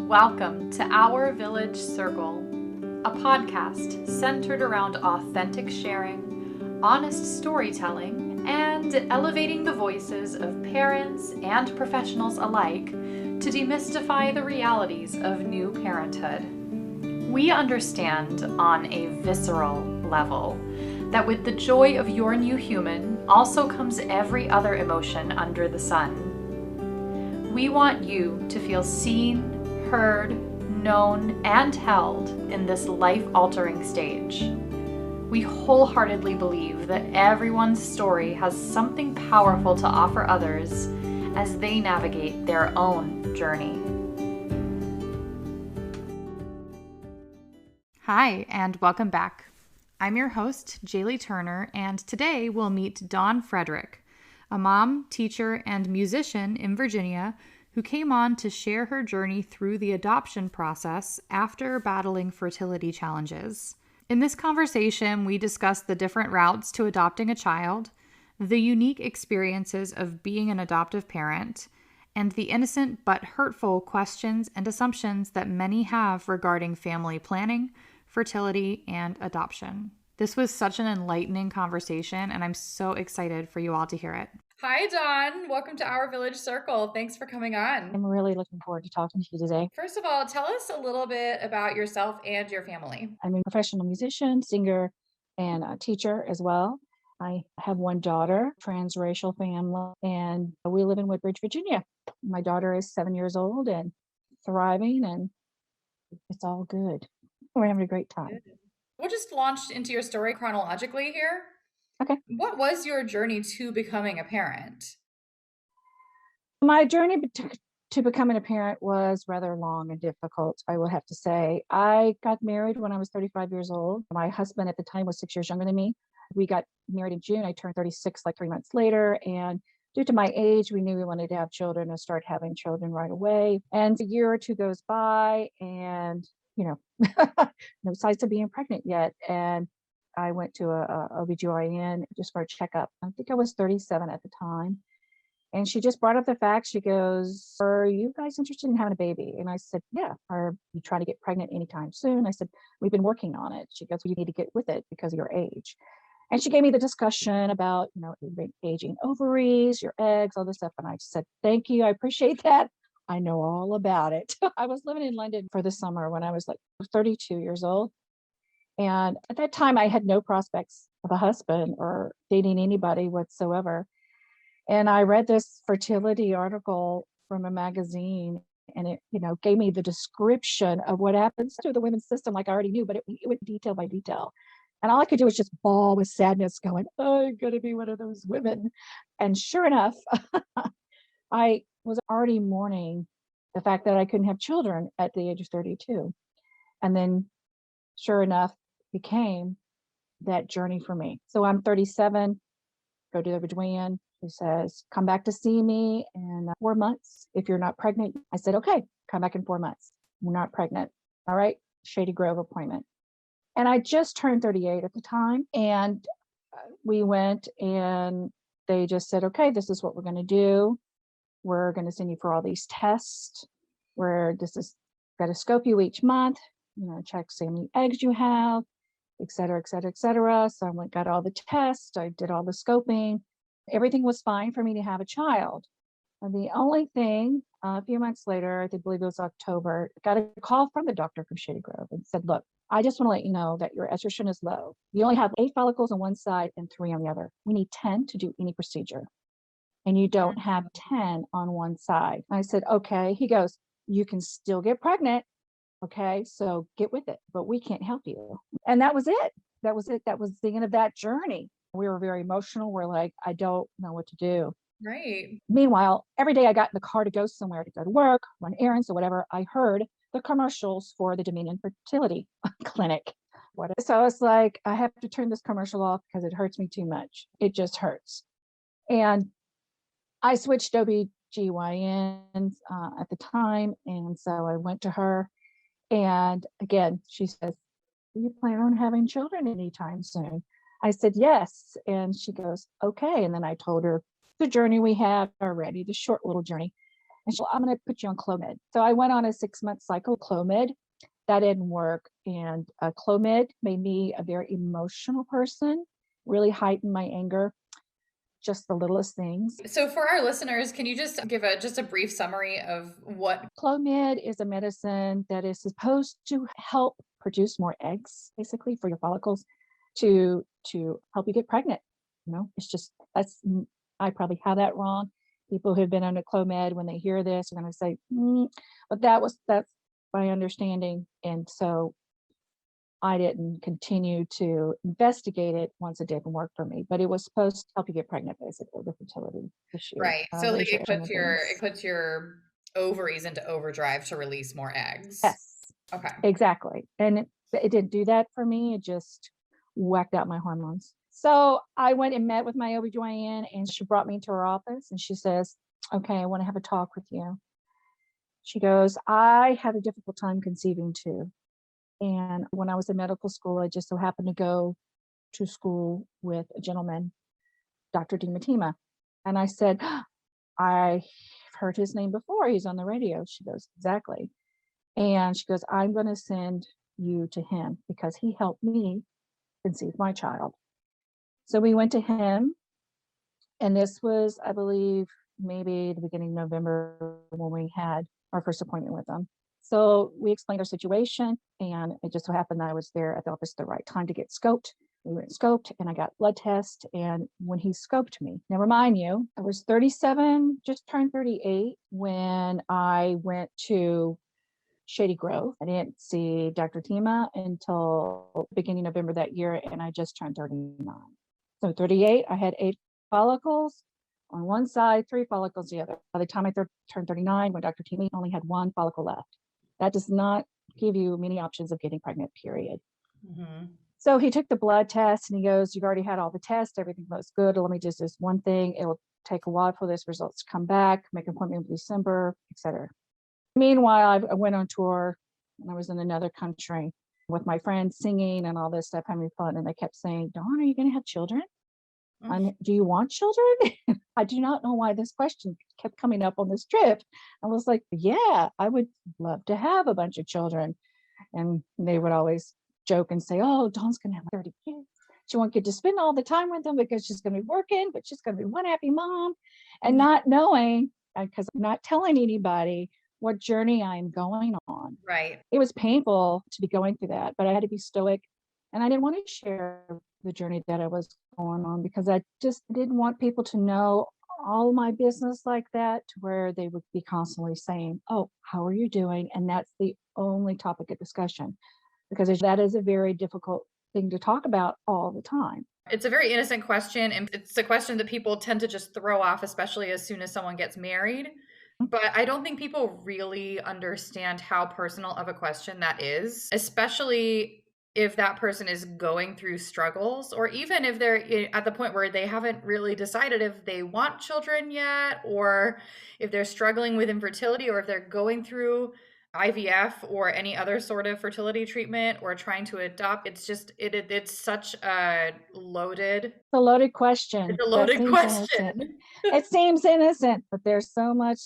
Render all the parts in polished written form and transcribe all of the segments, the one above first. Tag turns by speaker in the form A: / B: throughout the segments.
A: Welcome to Our Village Circle, a podcast centered around authentic sharing, honest storytelling, and elevating the voices of parents and professionals alike to demystify the realities of new parenthood. We understand on a visceral level that with the joy of your new human also comes every other emotion under the sun. We want you to feel seen, heard, known, and held in this life-altering stage. We wholeheartedly believe that everyone's story has something powerful to offer others as they navigate their own journey. Hi, and welcome back. I'm your host, Jaylee Turner, and today we'll meet Dawn Frederick, a mom, teacher, and musician in Virginia who came on to share her journey through the adoption process after battling fertility challenges. In this conversation, we discuss the different routes to adopting a child, the unique experiences of being an adoptive parent, and the innocent but hurtful questions and assumptions that many have regarding family planning, fertility, and adoption. This was such an enlightening conversation, and I'm so excited for you all to hear it. Hi, Dawn. Welcome to Our Village Circle. Thanks for coming on.
B: I'm really looking forward to talking to you today.
A: First of all, tell us a little bit about yourself and your family.
B: I'm a professional musician, singer, and a teacher as well. I have one daughter, transracial family, and we live in Woodbridge, Virginia. My daughter is 7 years old and thriving, and it's all good. We're having a great time.
A: We'll just launch into your story chronologically here.
B: Okay.
A: What was your journey to becoming a parent?
B: My journey to becoming a parent was rather long and difficult, I will have to say. I got married when I was 35 years old. My husband at the time was 6 years younger than me. We got married in June. I turned 36 like 3 months later. And due to my age, we knew we wanted to have children and start having children right away. And a year or two goes by and, no signs of being pregnant yet. And I went to a OBGYN just for a checkup. I think I was 37 at the time. And she just brought up the fact, she goes, "Are you guys interested in having a baby?" And I said, "Yeah." "Are you trying to get pregnant anytime soon?" I said, "We've been working on it." She goes, "Well, you need to get with it because of your age." And she gave me the discussion about, aging ovaries, your eggs, all this stuff. And I said, "Thank you. I appreciate that. I know all about it." I was living in London for the summer when I was like 32 years old. And at that time, I had no prospects of a husband or dating anybody whatsoever. And I read this fertility article from a magazine, and it, gave me the description of what happens to the women's system, like I already knew, but it went detail by detail. And all I could do was just bawl with sadness, going, "Oh, I'm going to be one of those women." And sure enough, I was already mourning the fact that I couldn't have children at the age of 32. And then, sure enough, became that journey for me. So I'm 37, go to the OBGYN. He says, "Come back to see me in 4 months. If you're not pregnant." I said, "Okay, come back in 4 months. We're not pregnant." All right, Shady Grove appointment. And I just turned 38 at the time. And we went and they just said, "Okay, this is what we're going to do. We're going to send you for all these tests. This is got to scope you each month, check see how many eggs you have, et cetera, et cetera, et cetera." So I went, got all the tests. I did all the scoping. Everything was fine for me to have a child. And the only thing, a few months later, I believe it was October, got a call from the doctor from Shady Grove and said, "Look, I just want to let you know that your estrogen is low. You only have 8 follicles on one side and 3 on the other. We need 10 to do any procedure. And you don't have 10 on one side." I said, "Okay." He goes, "You can still get pregnant. Okay, so get with it, but we can't help you." And that was it. That was it. That was the end of that journey. We were very emotional. We're like, I don't know what to do.
A: Right.
B: Meanwhile, every day I got in the car to go somewhere, to go to work, run errands or whatever, I heard the commercials for the Dominion Fertility Clinic. So I was like, I have to turn this commercial off because it hurts me too much. It just hurts. And I switched OBGYNs at the time. And so I went to her. And again, she says, "Do you plan on having children anytime soon?" I said, "Yes." And she goes, "Okay." And then I told her the journey we had already, the short little journey. And she, I'm going to put you on Clomid. So I went on a 6-month cycle of Clomid. That didn't work. And Clomid made me a very emotional person, really heightened my anger, just the littlest things.
A: So for our listeners, can you just give a brief summary of what
B: Clomid is? A medicine that is supposed to help produce more eggs, basically, for your follicles to help you get pregnant. It's just, I probably have that wrong. People who've been under Clomid, when they hear this, are going to say, but that's my understanding. And so I didn't continue to investigate it once it didn't work for me, but it was supposed to help you get pregnant, basically, the fertility issue.
A: right? So like
B: Raise your
A: it puts your ovaries into overdrive to release more eggs.
B: Yes.
A: Okay.
B: Exactly. And it didn't do that for me. It just whacked out my hormones. So I went and met with my OBGYN, and she brought me into her office, and she says, okay, I want to have a talk with you. She goes, I had a difficult time conceiving too. And when I was in medical school, I just so happened to go to school with a gentleman, Dr. DiMattima. And I said, I've heard his name before. He's on the radio. She goes, exactly. And she goes, I'm going to send you to him because he helped me conceive my child. So we went to him. And this was, I believe, maybe the beginning of November when we had our first appointment with him. So we explained our situation, and it just so happened that I was there at the office at the right time to get scoped. We went scoped, and I got blood test. And when he scoped me, now remind you, I was 37, just turned 38 when I went to Shady Grove. I didn't see Dr. Tima until beginning of November that year, and I just turned 39. So 38, I had 8 follicles on one side, 3 follicles the other. By the time I turned 39, when Dr. Tima only had 1 follicle left. That does not give you many options of getting pregnant, period. Mm-hmm. So he took the blood test, and he goes, you've already had all the tests. Everything looks good. Let me just do this one thing. It will take a while for those results to come back, make an appointment in December, etc. Meanwhile, I went on tour, and I was in another country with my friends singing and all this stuff, having fun. And they kept saying, Dawn, are you going to have children? Do you want children? I do not know why this question kept coming up on this trip. I was like, yeah, I would love to have a bunch of children. And they would always joke and say, oh, Dawn's going to have 30 kids. She won't get to spend all the time with them because she's going to be working, but she's going to be one happy mom. And not knowing, because I'm not telling anybody what journey I'm going on.
A: Right.
B: It was painful to be going through that, but I had to be stoic. And I didn't want to share the journey that I was going on because I just didn't want people to know all my business like that, to where they would be constantly saying, oh, how are you doing? And that's the only topic of discussion, because that is a very difficult thing to talk about all the time.
A: It's a very innocent question, and it's a question that people tend to just throw off, especially as soon as someone gets married. But I don't think people really understand how personal of a question that is, especially if that person is going through struggles, or even if they're at the point where they haven't really decided if they want children yet, or if they're struggling with infertility, or if they're going through IVF or any other sort of fertility treatment, or trying to adopt. It's just, it's such a loaded.
B: It's a loaded question.
A: It's a loaded question.
B: It seems innocent, but there's so much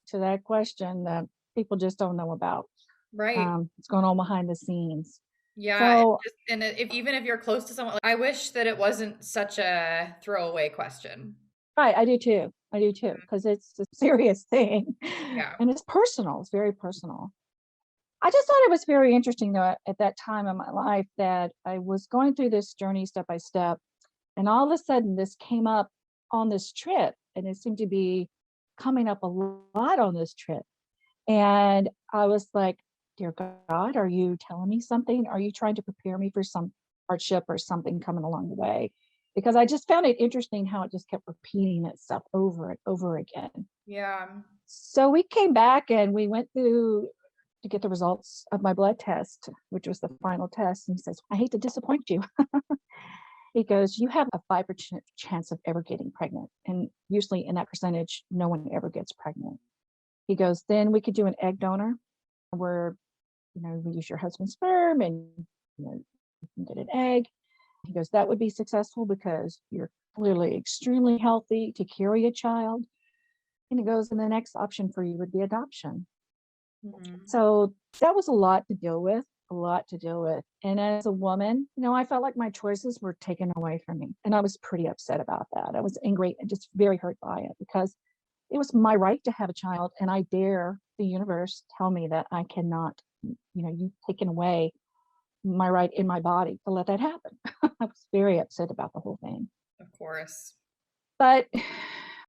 B: to that question that people just don't know about.
A: Right.
B: It's going on behind the scenes.
A: Yeah. So, even if you're close to someone, I wish that it wasn't such a throwaway question.
B: Right. I do too, because it's a serious thing.
A: Yeah.
B: And it's personal. It's very personal. I just thought it was very interesting, though, at that time in my life, that I was going through this journey step by step. And all of a sudden, this came up on this trip, and it seemed to be coming up a lot on this trip. And I was like, dear God, are you telling me something? Are you trying to prepare me for some hardship or something coming along the way? Because I just found it interesting how it just kept repeating itself over and over again.
A: Yeah.
B: So we came back and we went through to get the results of my blood test, which was the final test. And he says, I hate to disappoint you. He goes, you have a 5% chance of ever getting pregnant. And usually in that percentage, no one ever gets pregnant. He goes, then we could do an egg donor where, we use your husband's sperm and, you can get an egg. He goes, that would be successful because you're clearly extremely healthy to carry a child. And it goes, and the next option for you would be adoption.
A: Mhm.
B: So that was a lot to deal with, a lot to deal with. And as a woman, I felt like my choices were taken away from me. And I was pretty upset about that. I was angry and just very hurt by it because it was my right to have a child. And I dare the universe tell me that I cannot, you've taken away my right in my body to let that happen. I was very upset about the whole thing.
A: Of course.
B: But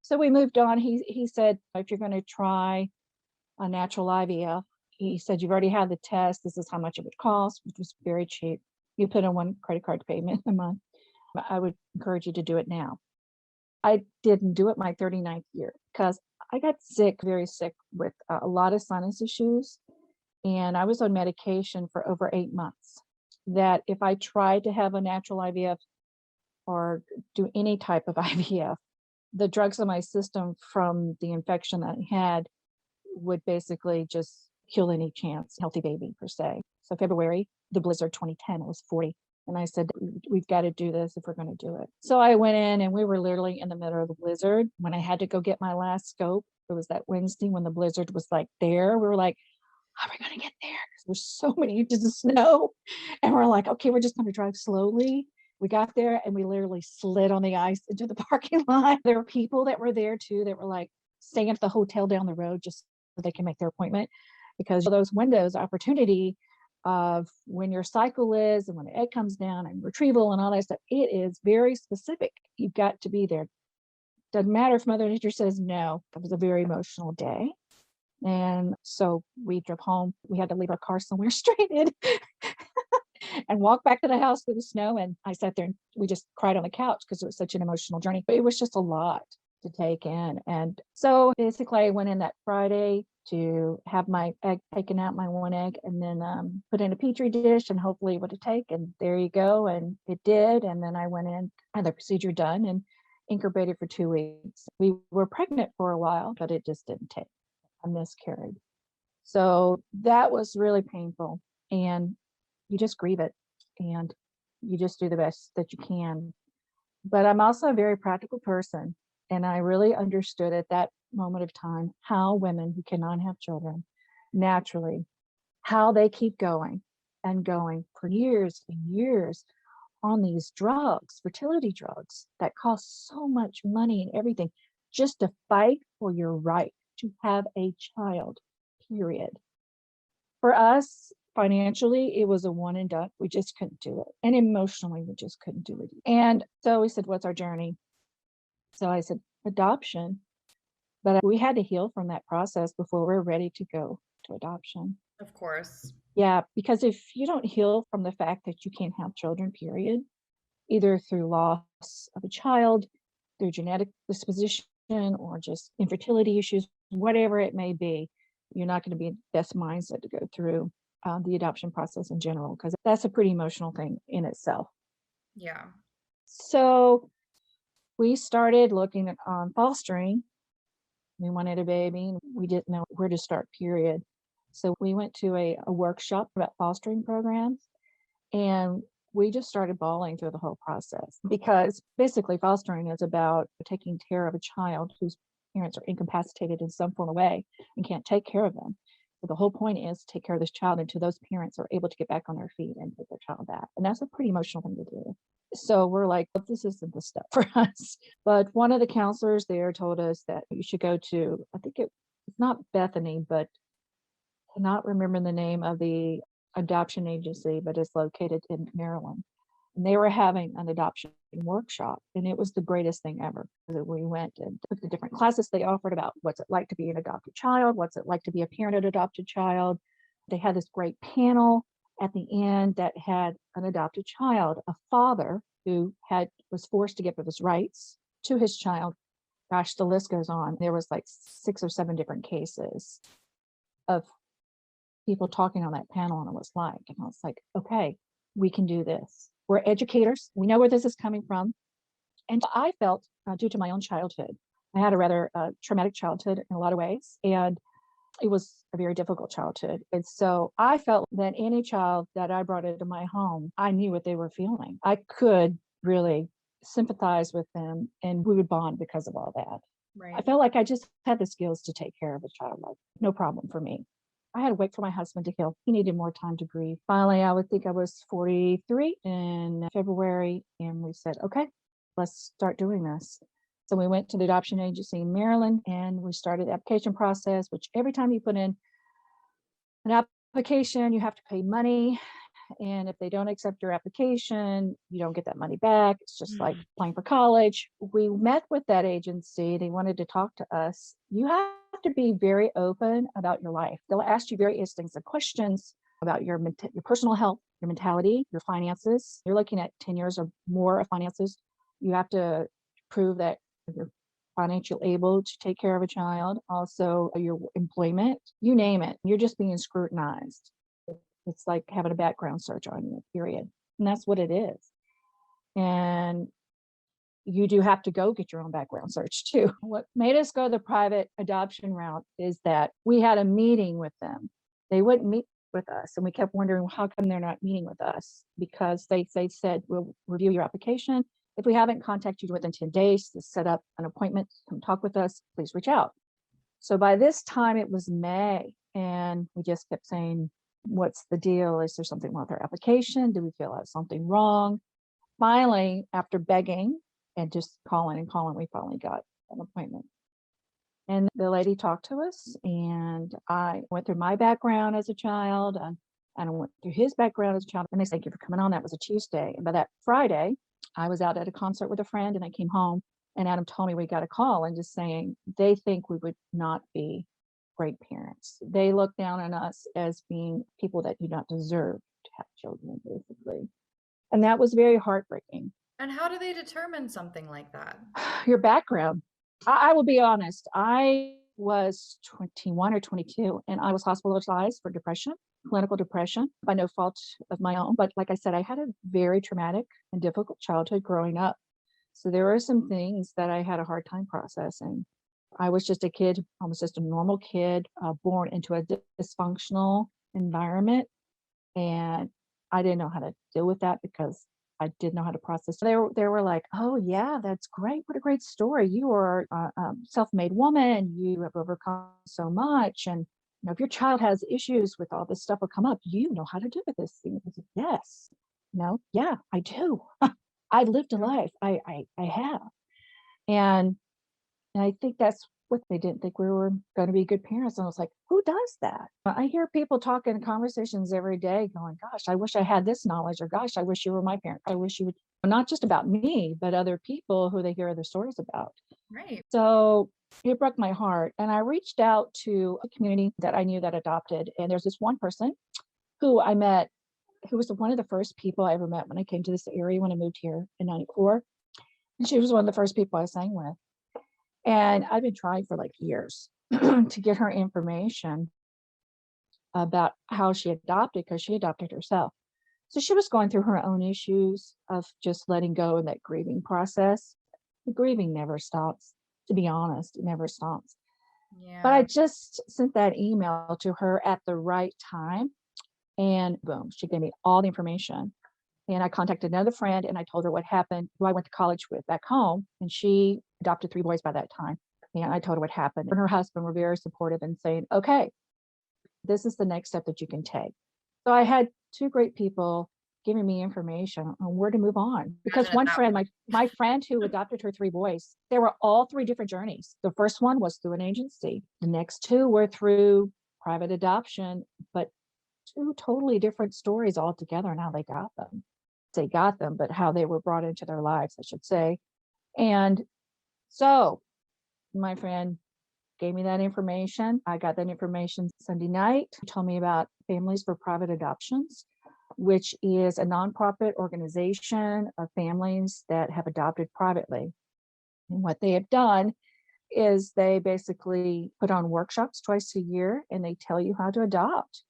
B: so we moved on. He said, if you're going to try a natural IVF, he said, you've already had the test. This is how much it would cost, which was very cheap. You put in one credit card payment a month. I would encourage you to do it now. I didn't do it my 39th year because I got sick, very sick with a lot of sinus issues. And I was on medication for over 8 months. That if I tried to have a natural IVF or do any type of IVF, the drugs in my system from the infection that I had would basically just kill any chance, healthy baby per se. So February, the blizzard 2010, I was 40. And I said, we've got to do this if we're going to do it. So I went in and we were literally in the middle of the blizzard. When I had to go get my last scope, it was that Wednesday when the blizzard was like there. We were like, how are we going to get there? Because there's so many inches of snow. And we're like, okay, we're just going to drive slowly. We got there and we literally slid on the ice into the parking lot. There were people that were there too that were like staying at the hotel down the road just so they can make their appointment, because those windows opportunity of when your cycle is and when the egg comes down and retrieval and all that stuff, it is very specific. You've got to be there. Doesn't matter if Mother Nature says no. It was a very emotional day. And so we drove home. We had to leave our car somewhere stranded and walk back to the house through the snow. And I sat there and we just cried on the couch because it was such an emotional journey. But it was just a lot to take in. And so basically I went in that Friday to have my egg taken out, my one egg, and then put in a petri dish and hopefully it would take. And there you go. And it did. And then I went in, had the procedure done and incubated for 2 weeks. We were pregnant for a while, but it just didn't take. I miscarried. So that was really painful. And you just grieve it and you just do the best that you can. But I'm also a very practical person. And I really understood at that moment of time how women who cannot have children naturally, how they keep going and going for years and years on these drugs, fertility drugs that cost so much money and everything, just to fight for your right to have a child, period. For us, financially, it was a one and done. We just couldn't do it. And emotionally, we just couldn't do it. And so we said, what's our journey? So I said, adoption. But we had to heal from that process before we're ready to go to adoption.
A: Of course.
B: Yeah, because if you don't heal from the fact that you can't have children, period, either through loss of a child, through genetic disposition, or just infertility issues, whatever it may be, you're not going to be in the best mindset to go through the adoption process in general, because that's a pretty emotional thing in itself.
A: Yeah.
B: So we started looking at fostering. We wanted a baby. We didn't know where to start, period. So we went to a workshop about fostering programs, and we just started bawling through the whole process, because basically fostering is about taking care of a child whose parents are incapacitated in some form of way and can't take care of them. So the whole point is to take care of this child until those parents are able to get back on their feet and take their child back. And that's a pretty emotional thing to do. So we're like, well, this isn't the step for us. But one of the counselors there told us that you should go to, I think it's not Bethany, but I cannot remember the name of the adoption agency, but it's located in Maryland. And they were having an adoption workshop, and it was the greatest thing ever. We went and took the different classes they offered about what's it like to be an adopted child, what's it like to be a parent of an adopted child. They had this great panel at the end that had an adopted child, a father who was forced to give up his rights to his child. Gosh, the list goes on. There was like 6 or 7 different cases of people talking on that panel, and it was like, and I was like, okay, we can do this. We're educators. We know where this is coming from. And I felt, due to my own childhood, I had a rather traumatic childhood in a lot of ways, and it was a very difficult childhood. And so I felt that any child that I brought into my home, I knew what they were feeling. I could really sympathize with them, and we would bond because of all that. I felt like I just had the skills to take care of a child, like no problem for me. I had to wait for my husband to heal. He needed more time to grieve. Finally, I would think I was 43 in February, and we said, okay, let's start doing this. So we went to the adoption agency in Maryland, and we started the application process, which every time you put in an application, you have to pay money. And if they don't accept your application, you don't get that money back. It's just like applying for college. We met with that agency. They wanted to talk to us. You have to be very open about your life. They'll ask you various things, the questions about your personal health, your mentality, your finances. You're looking at 10 years or more of finances. You have to prove that you're financially able to take care of a child. Also, your employment, you name it. You're just being scrutinized. It's like having a background search on you, period. And that's what it is. And you do have to go get your own background search too. What made us go the private adoption route is that we had a meeting with them. They wouldn't meet with us. And we kept wondering, well, how come they're not meeting with us? Because they said, we'll review your application. If we haven't contacted you within 10 days to set up an appointment, come talk with us, please reach out. So by this time it was May, and we just kept saying, what's the deal? Is there something wrong with our application? Do we feel like something wrong? Finally, after begging and just calling, we finally got an appointment. And the lady talked to us, and I went through my background as a child, and I went through his background as a child. And they said, thank you for coming on. That was a Tuesday. And by that Friday, I was out at a concert with a friend, and I came home, and Adam told me we got a call and just saying they think we would not be great parents. They look down on us as being people that do not deserve to have children, basically. And that was very heartbreaking.
A: And how do they determine something like that?
B: Your background. I will be honest. I was 21 or 22, and I was hospitalized for depression, clinical depression, by no fault of my own. But like I said, I had a very traumatic and difficult childhood growing up. So there were some things that I had a hard time processing. I was just a kid, almost just a normal kid, born into a dysfunctional environment. And I didn't know how to deal with that because I didn't know how to process. They were like, oh, yeah, that's great. What a great story. You are a self-made woman. You have overcome so much. And if your child has issues with all this stuff will come up, you know how to do with this thing. I said, yes. Yeah, I do. I lived a life. I have. And I think that's what they didn't think we were going to be good parents. And I was like, who does that? I hear people talking in conversations every day going, gosh, I wish I had this knowledge, or gosh, I wish you were my parent. I wish you would, not just about me, but other people who they hear other stories about.
A: Right.
B: So it broke my heart. And I reached out to a community that I knew that adopted. And there's this one person who I met, who was one of the first people I ever met when I came to this area when I moved here in 94. And she was one of the first people I sang with. And I've been trying for like years to get her information about how she adopted, because she adopted herself. So she was going through her own issues of just letting go in that grieving process. The grieving never stops, to be honest, it never stops.
A: Yeah.
B: But I just sent that email to her at the right time, and boom, she gave me all the information. And I contacted another friend, and I told her what happened, who I went to college with back home. And she adopted 3 boys by that time. And I told her what happened. And her husband were very supportive and saying, okay, this is the next step that you can take. So I had 2 great people giving me information on where to move on. Because one friend, my friend who adopted her 3 boys, they were all 3 different journeys. The first one was through an agency. The next 2 were through private adoption, but 2 totally different stories altogether and how they got them. They got them, but how they were brought into their lives, I should say. And so my friend gave me that information. I got that information Sunday night. He told me about Families for Private Adoptions, which is a nonprofit organization of families that have adopted privately. And what they have done is they basically put on workshops twice a year, and they tell you how to adopt.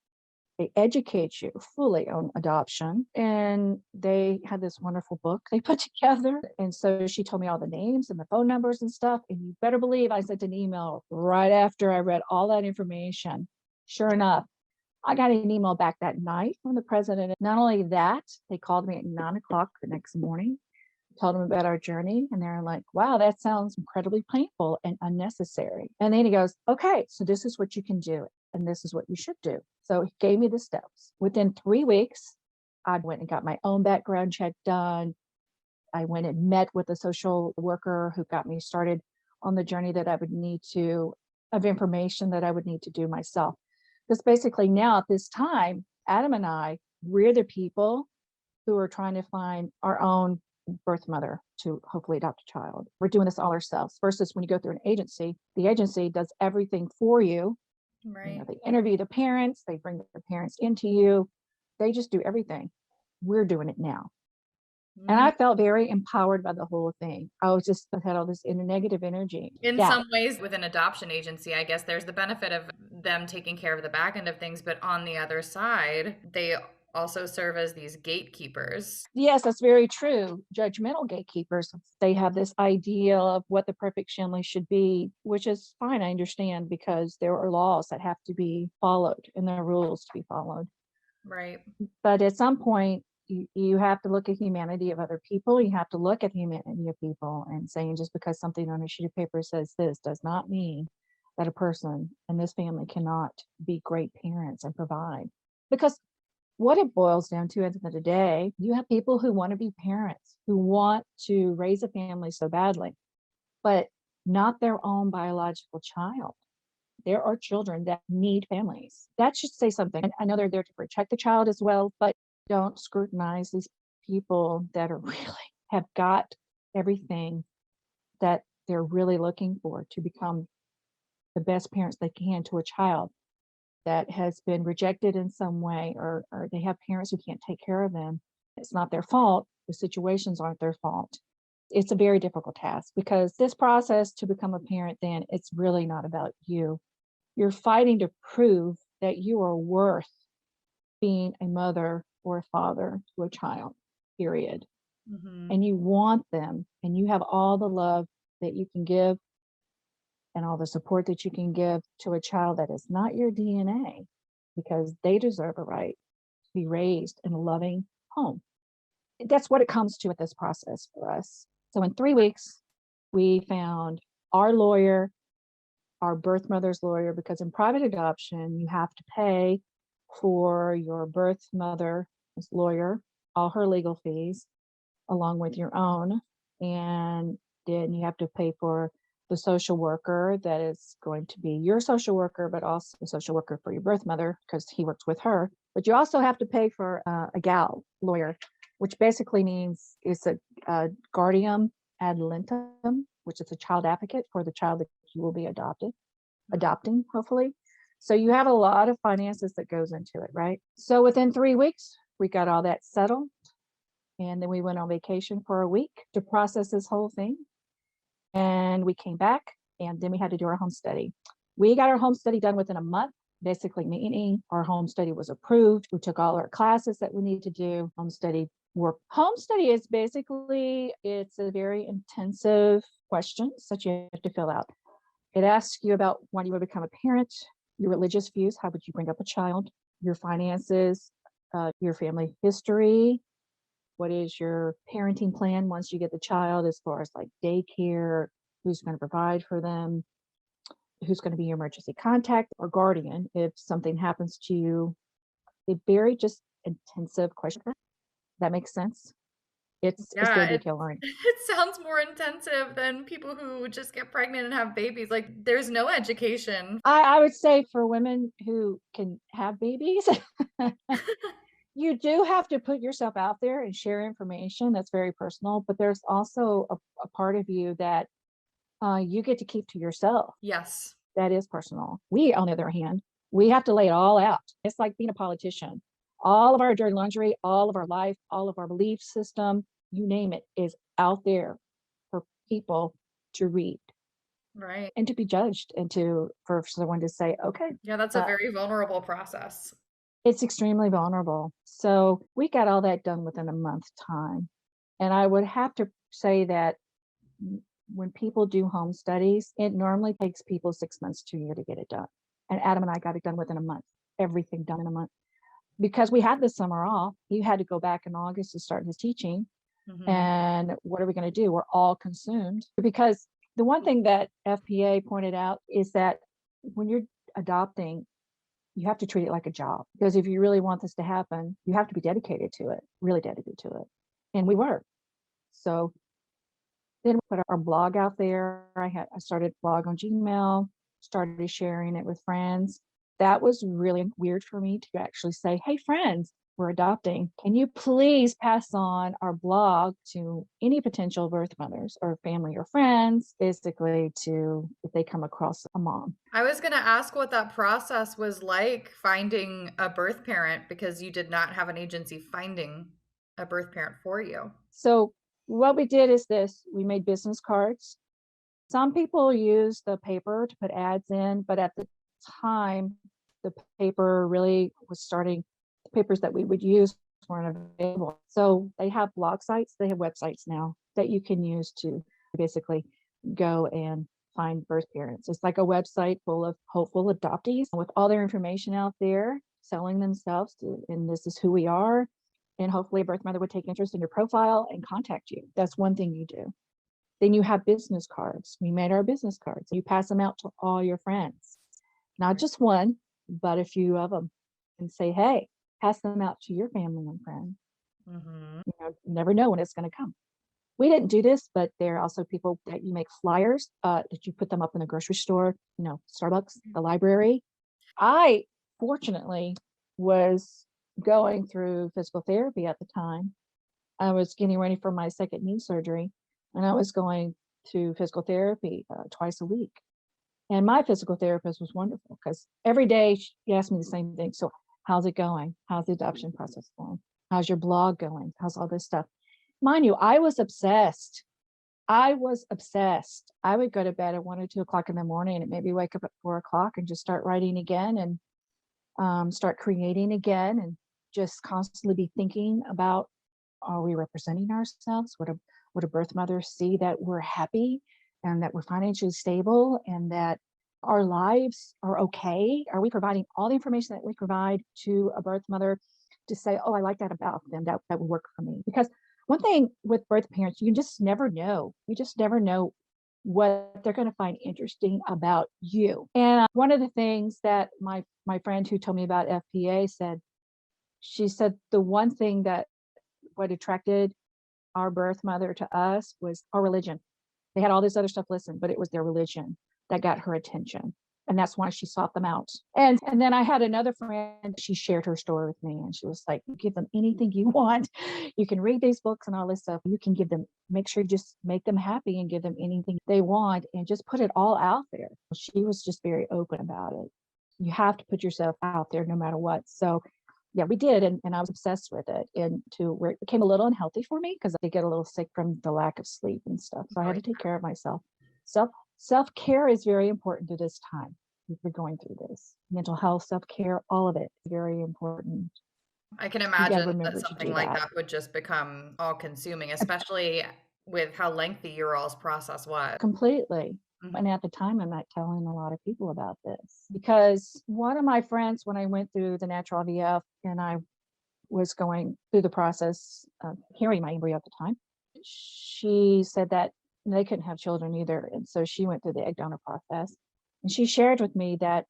B: They educate you fully on adoption, and they had this wonderful book they put together. And so she told me all the names and the phone numbers and stuff. And you better believe I sent an email right after I read all that information. Sure enough, I got an email back that night from the president. Not only that, they called me at 9 o'clock the next morning told them about our journey, and they're like, wow, that sounds incredibly painful and unnecessary. And then he goes, okay, so this is what you can do, and this is what you should do. So he gave me the steps. Within 3 weeks, I went and got my own background check done. I went and met with a social worker who got me started on the journey that I would need to, of information that I would need to do myself. Because basically now at this time, Adam and I, we're the people who are trying to find our own birth mother to hopefully adopt a child. We're doing this all ourselves versus when you go through an agency, the agency does everything for you.
A: Right.
B: They interview the parents, they bring the parents into you, they just do everything. We're doing it now. And I felt very empowered by the whole thing. I was just I had all this negative energy.
A: In
B: Yeah.
A: some ways, with an adoption agency, I guess there's the benefit of them taking care of the back end of things, but on the other side, they also serve as these gatekeepers.
B: Yes, that's very true. Judgmental gatekeepers, they have this idea of what the perfect family should be, which is fine. I understand because there are laws that have to be followed and there are rules to be followed.
A: Right.
B: But at some point, you have to look at humanity of other people. You have to look at humanity of people and saying just because something on a sheet of paper says this does not mean that a person in this family cannot be great parents and provide. Because what it boils down to at the end of the day, you have people who want to be parents, who want to raise a family so badly, but not their own biological child. There are children that need families. That should say something. And I know they're there to protect the child as well, but don't scrutinize these people that are really have got everything that they're really looking for to become the best parents they can to a child that has been rejected in some way, or they have parents who can't take care of them. It's not their fault. The situations aren't their fault. It's a very difficult task because this process to become a parent, then it's really not about you. You're fighting to prove that you are worth being a mother or a father to a child, period. And you want them, and you have all the love that you can give and all the support that you can give to a child that is not your DNA, because they deserve a right to be raised in a loving home. That's what it comes to with this process for us. So in 3 weeks, we found our lawyer, our birth mother's lawyer, because in private adoption, you have to pay for your birth mother's lawyer, all her legal fees, along with your own. And then you have to pay for the social worker that is going to be your social worker, but also a social worker for your birth mother because he works with her. But you also have to pay for a GAL lawyer, which basically means it's a guardian ad litem, which is a child advocate for the child that you will be adopting, hopefully. So you have a lot of finances that goes into it, right? So within 3 weeks, we got all that settled. And then we went on vacation for a week to process this whole thing. And we came back, and then we had to do our home study. We got our home study done within a month, basically meaning our home study was approved. We took all our classes that we need to do, home study work. Home study is basically, it's a very intensive questions that you have to fill out. It asks you about why you would become a parent, your religious views, how would you bring up a child, your finances, your family history, what is your parenting plan once you get the child as far as like daycare, who's going to provide for them, who's going to be your emergency contact or guardian if something happens to you. A very just intensive question. That makes sense. It's very detailed learning.
A: It sounds more intensive than people who just get pregnant and have babies. Like there's no education.
B: I would say for women who can have babies, you do have to put yourself out there and share information that's very personal, but there's also a part of you that you get to keep to yourself.
A: Yes.
B: That is personal. We, on the other hand, we have to lay it all out. It's like being a politician. All of our dirty laundry, all of our life, all of our belief system, you name it, is out there for people to read.
A: Right.
B: And to be judged and for someone to say, okay.
A: Yeah, that's a very vulnerable process.
B: It's extremely vulnerable. So we got all that done within a month's time. And I would have to say that when people do home studies, it normally takes people 6 months to a year to get it done. And Adam and I got it done within a month, everything done in a month. Because we had the summer off, he had to go back in August to start his teaching. And what are we going to do? We're all consumed. Because the one thing that FPA pointed out is that when you're adopting, you have to treat it like a job. Because if you really want this to happen, you have to be dedicated to it, really dedicated to it. And we were. So then we put our blog out there. I started a blog on Gmail, started sharing it with friends. That was really weird for me to actually say, hey, friends, we're adopting. Can you please pass on our blog to any potential birth mothers or family or friends, basically to if they come across a mom.
A: I was going to ask what that process was like finding a birth parent, because you did not have an agency finding a birth parent for you.
B: So what we did is this: we made business cards. Some people use the paper to put ads in, but at the time, the paper really was starting. The papers that we would use weren't available. So they have blog sites, they have websites now that you can use to basically go and find birth parents. It's like a website full of hopeful adoptees with all their information out there, selling themselves and this is who we are. And hopefully a birth mother would take interest in your profile and contact you. That's one thing you do. Then you have business cards. We made our business cards. You pass them out to all your friends, not just one, but a few of them, and say, hey, pass them out to your family and friends. You never know when it's going to come. We didn't do this, but there are also people that you make flyers that you put them up in the grocery store, Starbucks, the library. I fortunately was going through physical therapy at the time. I was getting ready for my second knee surgery, and I was going to physical therapy twice a week. And my physical therapist was wonderful because every day she asked me the same thing. So how's it going? How's the adoption process going? How's your blog going? How's all this stuff? Mind you, I was obsessed. I would go to bed at 1 or 2 o'clock in the morning and maybe wake up at 4 o'clock and just start writing again and start creating again and just constantly be thinking about, are we representing ourselves? Would a birth mother see that we're happy and that we're financially stable and that our lives are okay? Are we providing all the information that we provide to a birth mother to say, oh, I like that about them, that would work for me? Because one thing with birth parents, you just never know. You just never know what they're going to find interesting about you. And one of the things that my friend who told me about FPA said, she said the one thing that what attracted our birth mother to us was our religion. They had all this other stuff listed, but it was their religion that got her attention. And that's why she sought them out. And then I had another friend, she shared her story with me and she was like, give them anything you want. You can read these books and all this stuff. You can give them, make sure you just make them happy and give them anything they want and just put it all out there. She was just very open about it. You have to put yourself out there no matter what. So yeah, we did. And I was obsessed with it, and to where it became a little unhealthy for me because I did get a little sick from the lack of sleep and stuff. So I had to take care of myself. Self-care is very important to this time. If we're going through this, mental health, self-care, all of it is very important.
A: I can imagine that something like that would just become all consuming, especially with how lengthy your all's process was.
B: Completely. And at the time, I'm not telling a lot of people about this because one of my friends, when I went through the natural IVF and I was going through the process of carrying my embryo at the time, she said that they couldn't have children either. And so she went through the egg donor process. And she shared with me that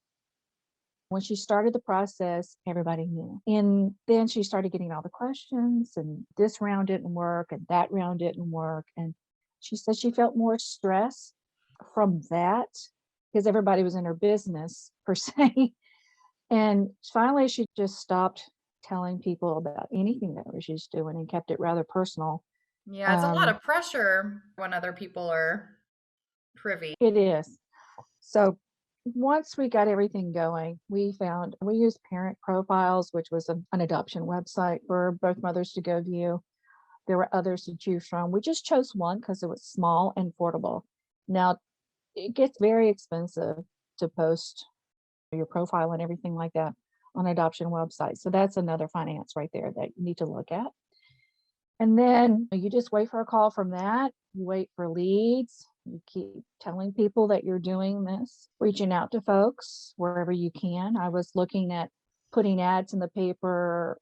B: when she started the process, everybody knew. And then she started getting all the questions, and this round didn't work, and that round didn't work. And she said she felt more stress from that because everybody was in her business, per se. And finally, she just stopped telling people about anything that she was doing and kept it rather personal.
A: Yeah, it's a lot of pressure when other people are privy.
B: It is. So once we got everything going, we used Parent Profiles, which was an adoption website for birth mothers to go view. There were others to choose from. We just chose one because it was small and affordable. Now, it gets very expensive to post your profile and everything like that on adoption websites. So that's another finance right there that you need to look at. And then you just wait for a call from that. You wait for leads. You keep telling people that you're doing this, reaching out to folks wherever you can. I was looking at putting ads in the paper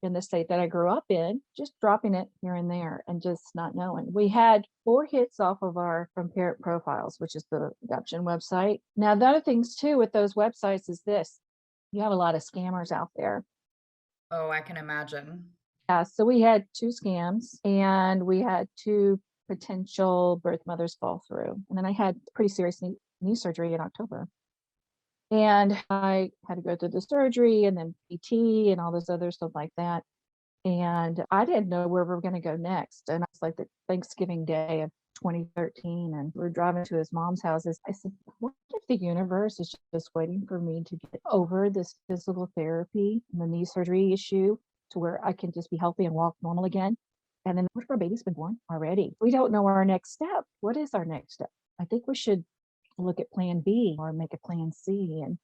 B: in the state that I grew up in, just dropping it here and there and just not knowing. We had 4 hits off of our From Parent Profiles, which is the adoption website. Now, the other things too with those websites is this: you have a lot of scammers out there.
A: Oh, I can imagine.
B: Yeah, so we had 2 scams and we had 2 potential birth mothers fall through. And then I had pretty serious knee surgery in October. And I had to go through the surgery and then PT and all this other stuff like that. And I didn't know where we were going to go next. And I was like the Thanksgiving Day of 2013, and we're driving to his mom's houses. I said, what if the universe is just waiting for me to get over this physical therapy and the knee surgery issue to where I can just be healthy and walk normal again? And then what if our baby's been born already? We don't know our next step. What is our next step? I think we should look at plan B or make a plan C. And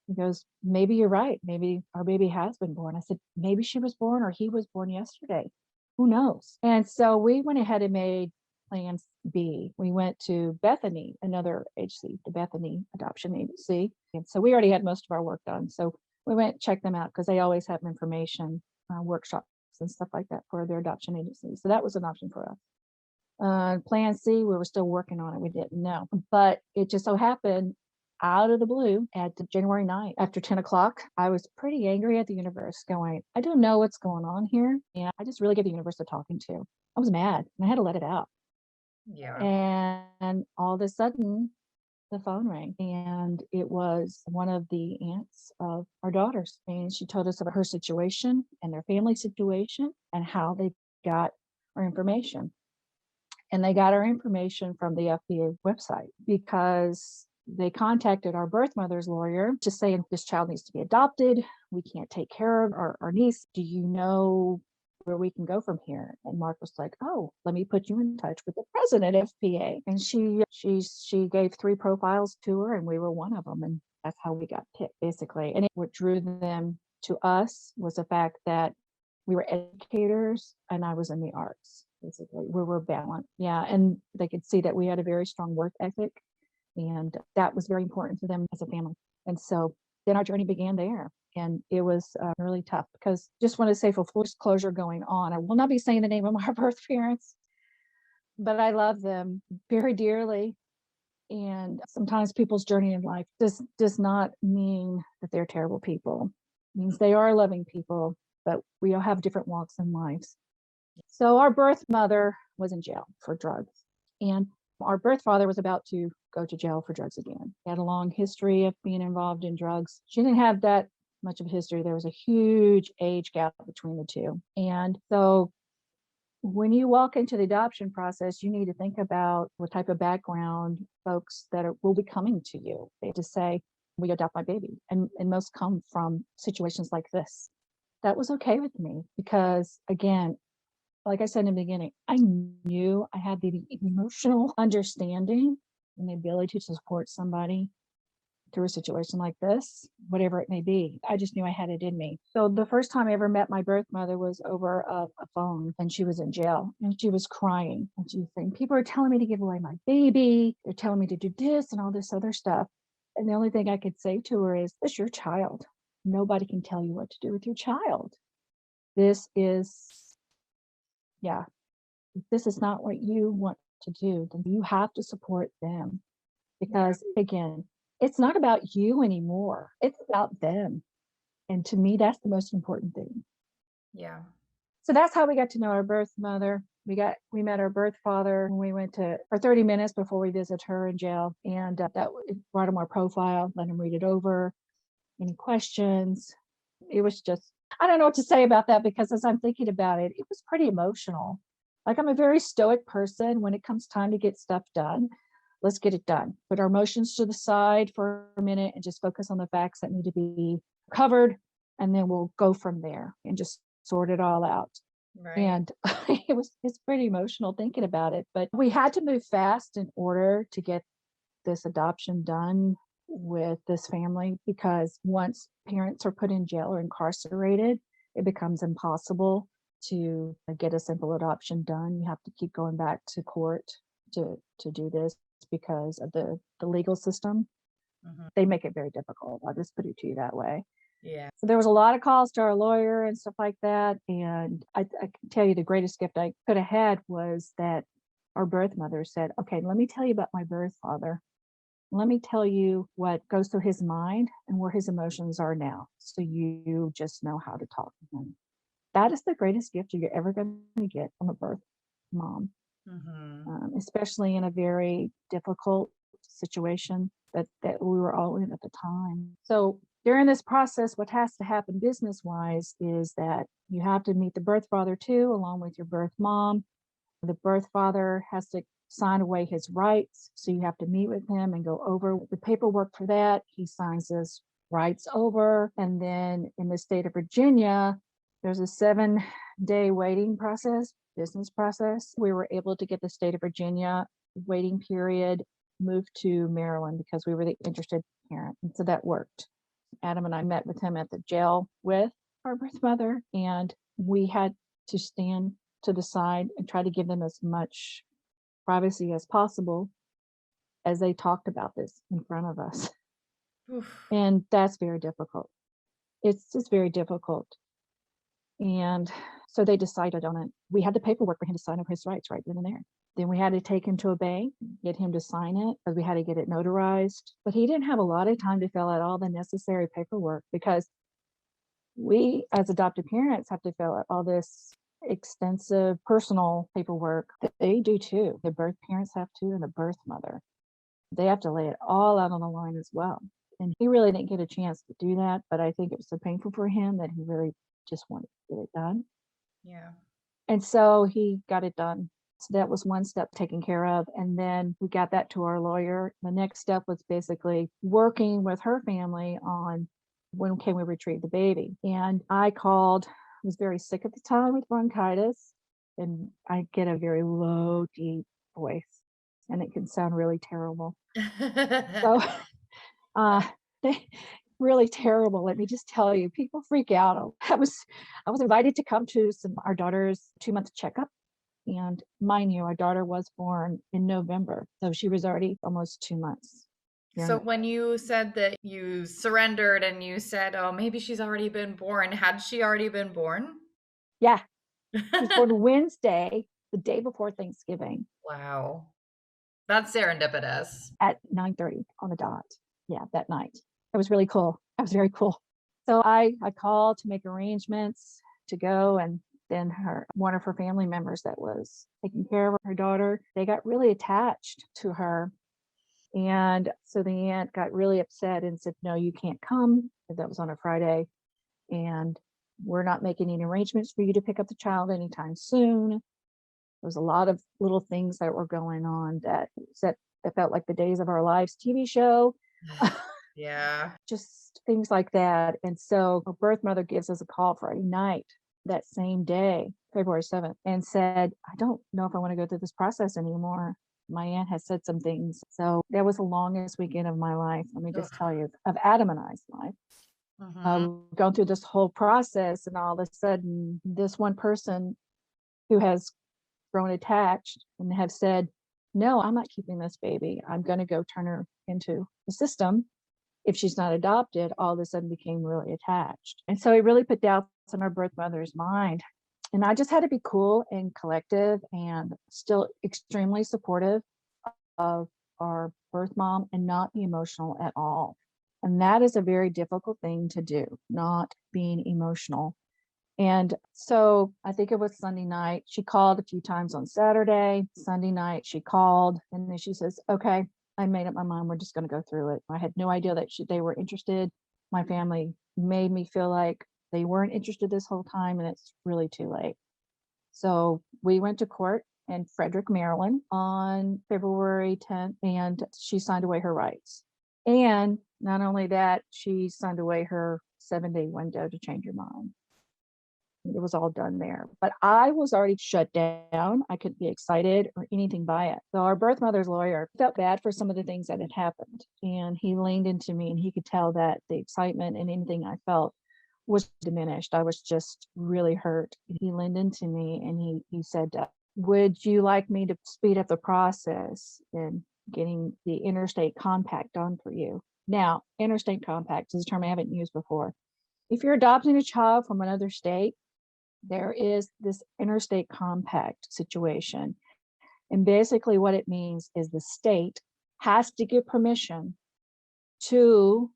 B: he goes, maybe you're right. Maybe our baby has been born. I said, maybe she was born or he was born yesterday. Who knows? And so we went ahead and made plan B. We went to Bethany, another agency, the Bethany Adoption Agency. And so we already had most of our work done. So we went and checked them out because they always have information, workshops and stuff like that for their adoption agency. So that was an option for us. Plan C, we were still working on it. We didn't know. But it just so happened out of the blue at January 9th, after 10 o'clock, I was pretty angry at the universe going, I don't know what's going on here. And I just really gave the universe a talking to. I was mad and I had to let it out.
A: Yeah.
B: And all of a sudden, the phone rang and it was one of the aunts of our daughters. And she told us about her situation and their family situation and how they got our information. And they got our information from the FFPA website because they contacted our birth mother's lawyer to say this child needs to be adopted. We can't take care of our niece. Do you know where we can go from here? And Mark was like, oh, let me put you in touch with the president of FFPA. And she gave 3 profiles to her and we were one of them. And that's how we got picked, basically. And what drew them to us was the fact that we were educators and I was in the arts, basically. We were balanced. Yeah. And they could see that we had a very strong work ethic. And that was very important to them as a family. And so then our journey began there. And it was really tough because just want to say for full disclosure going on, I will not be saying the name of my birth parents, but I love them very dearly. And sometimes people's journey in life does not mean that they're terrible people. It means they are loving people, but we all have different walks in lives. So our birth mother was in jail for drugs. And our birth father was about to go to jail for drugs again. He had a long history of being involved in drugs. She didn't have that much of a history. There was a huge age gap between the two. And so when you walk into the adoption process, you need to think about what type of background folks that will be coming to you. They just say, will you adopt my baby? And most come from situations like this. That was okay with me because, again, like I said in the beginning, I knew I had the emotional understanding and the ability to support somebody through a situation like this, whatever it may be. I just knew I had it in me. So the first time I ever met my birth mother was over a phone, and she was in jail and she was crying. And she was saying, people are telling me to give away my baby. They're telling me to do this and all this other stuff. And the only thing I could say to her is, this is your child. Nobody can tell you what to do with your child. This is if this is not what you want to do, then you have to support them. Because again, it's not about you anymore. It's about them. And to me, that's the most important thing.
A: Yeah.
B: So that's how we got to know our birth mother. We met our birth father when we went for 30 minutes before we visit her in jail. And that brought him our profile, let him read it over. Any questions? It was just, I don't know what to say about that because as I'm thinking about it, it was pretty emotional. Like I'm a very stoic person. When it comes time to get stuff done, let's get it done. Put our emotions to the side for a minute and just focus on the facts that need to be covered. And then we'll go from there and just sort it all out.
A: Right.
B: And it's pretty emotional thinking about it. But we had to move fast in order to get this adoption done with this family because once parents are put in jail or incarcerated, it becomes impossible to get a simple adoption done. You have to keep going back to court to do this because of the legal system.
A: Mm-hmm.
B: They make it very difficult. I'll just put it to you that way.
C: Yeah.
B: So there was a lot of calls to our lawyer and stuff like that. And I can tell you the greatest gift I could have had was that our birth mother said, okay, let me tell you about my birth father. Let me tell you what goes through his mind and where his emotions are now. So you just know how to talk to him. That is the greatest gift you're ever going to get from a birth mom, especially in a very difficult situation that we were all in at the time. So during this process, what has to happen business wise is that you have to meet the birth father too, along with your birth mom. The birth father has to sign away his rights. So you have to meet with him and go over the paperwork for that. He signs his rights over. And then in the state of Virginia, there's a 7-day waiting process, business process. We were able to get the state of Virginia waiting period moved to Maryland because we were the interested parent. And so that worked. Adam and I met with him at the jail with our birth mother, and we had to stand to the side and try to give them as much privacy as possible as they talked about this in front of us.
C: Oof.
B: And that's very difficult. It's just very difficult. And so they decided on it. We had the paperwork for him to sign up his rights right then and there. Then we had to take him to a bank, get him to sign it, because we had to get it notarized. But he didn't have a lot of time to fill out all the necessary paperwork because we, as adoptive parents, have to fill out all this extensive personal paperwork that they do too. The birth parents have to, and the birth mother. They have to lay it all out on the line as well. And he really didn't get a chance to do that, but I think it was so painful for him that he really just wanted to get it done.
C: Yeah.
B: And so he got it done. So that was one step taken care of. And then we got that to our lawyer. The next step was basically working with her family on when can we retrieve the baby. And I called, I was very sick at the time with bronchitis, and I get a very low, deep voice, and it can sound really terrible. So they really terrible. Let me just tell you, people freak out. I was invited to come to our daughter's 2-month checkup. And mind you, our daughter was born in November. So she was already almost 2 months.
C: So when you said that you surrendered and you said, oh, maybe she's already been born, had she already been born?
B: Yeah. She was born Wednesday, the day before Thanksgiving.
C: Wow. That's serendipitous.
B: At 9:30 on the dot. Yeah, that night. It was really cool. That was very cool. So I called to make arrangements to go, and then one of her family members that was taking care of her daughter, they got really attached to her. And so the aunt got really upset and said, no, you can't come. That was on a Friday. And we're not making any arrangements for you to pick up the child anytime soon. There was a lot of little things that were going on that felt like the Days of Our Lives TV show.
C: Yeah.
B: Just things like that. And so her birth mother gives us a call Friday night that same day, February 7th, and said, I don't know if I want to go through this process anymore. My aunt has said some things. So that was the longest weekend of my life. Let me just tell you, of Adam and I's life. Going through this whole process, and all of a sudden, this one person who has grown attached and have said, no, I'm not keeping this baby. I'm going to go turn her into the system. If she's not adopted, all of a sudden became really attached. And so it really put doubts on our birth mother's mind. And I just had to be cool and collective and still extremely supportive of our birth mom and not be emotional at all. And that is a very difficult thing to do, not being emotional. And so I think it was Sunday night. She called a few times on Saturday. Sunday night, she called, and then she says, okay, I made up my mind. We're just going to go through it. I had no idea that they were interested. My family made me feel like they weren't interested this whole time, and it's really too late. So we went to court in Frederick, Maryland on February 10th, and she signed away her rights. And not only that, she signed away her 7-day window to change her mind. It was all done there. But I was already shut down. I couldn't be excited or anything by it. So our birth mother's lawyer felt bad for some of the things that had happened. And he leaned into me, and he could tell that the excitement and anything I felt was diminished. I was just really hurt. He leaned into me, and he said, would you like me to speed up the process in getting the interstate compact done for you? Now, interstate compact is a term I haven't used before. If you're adopting a child from another state, there is this interstate compact situation. And basically, what it means is the state has to give permission to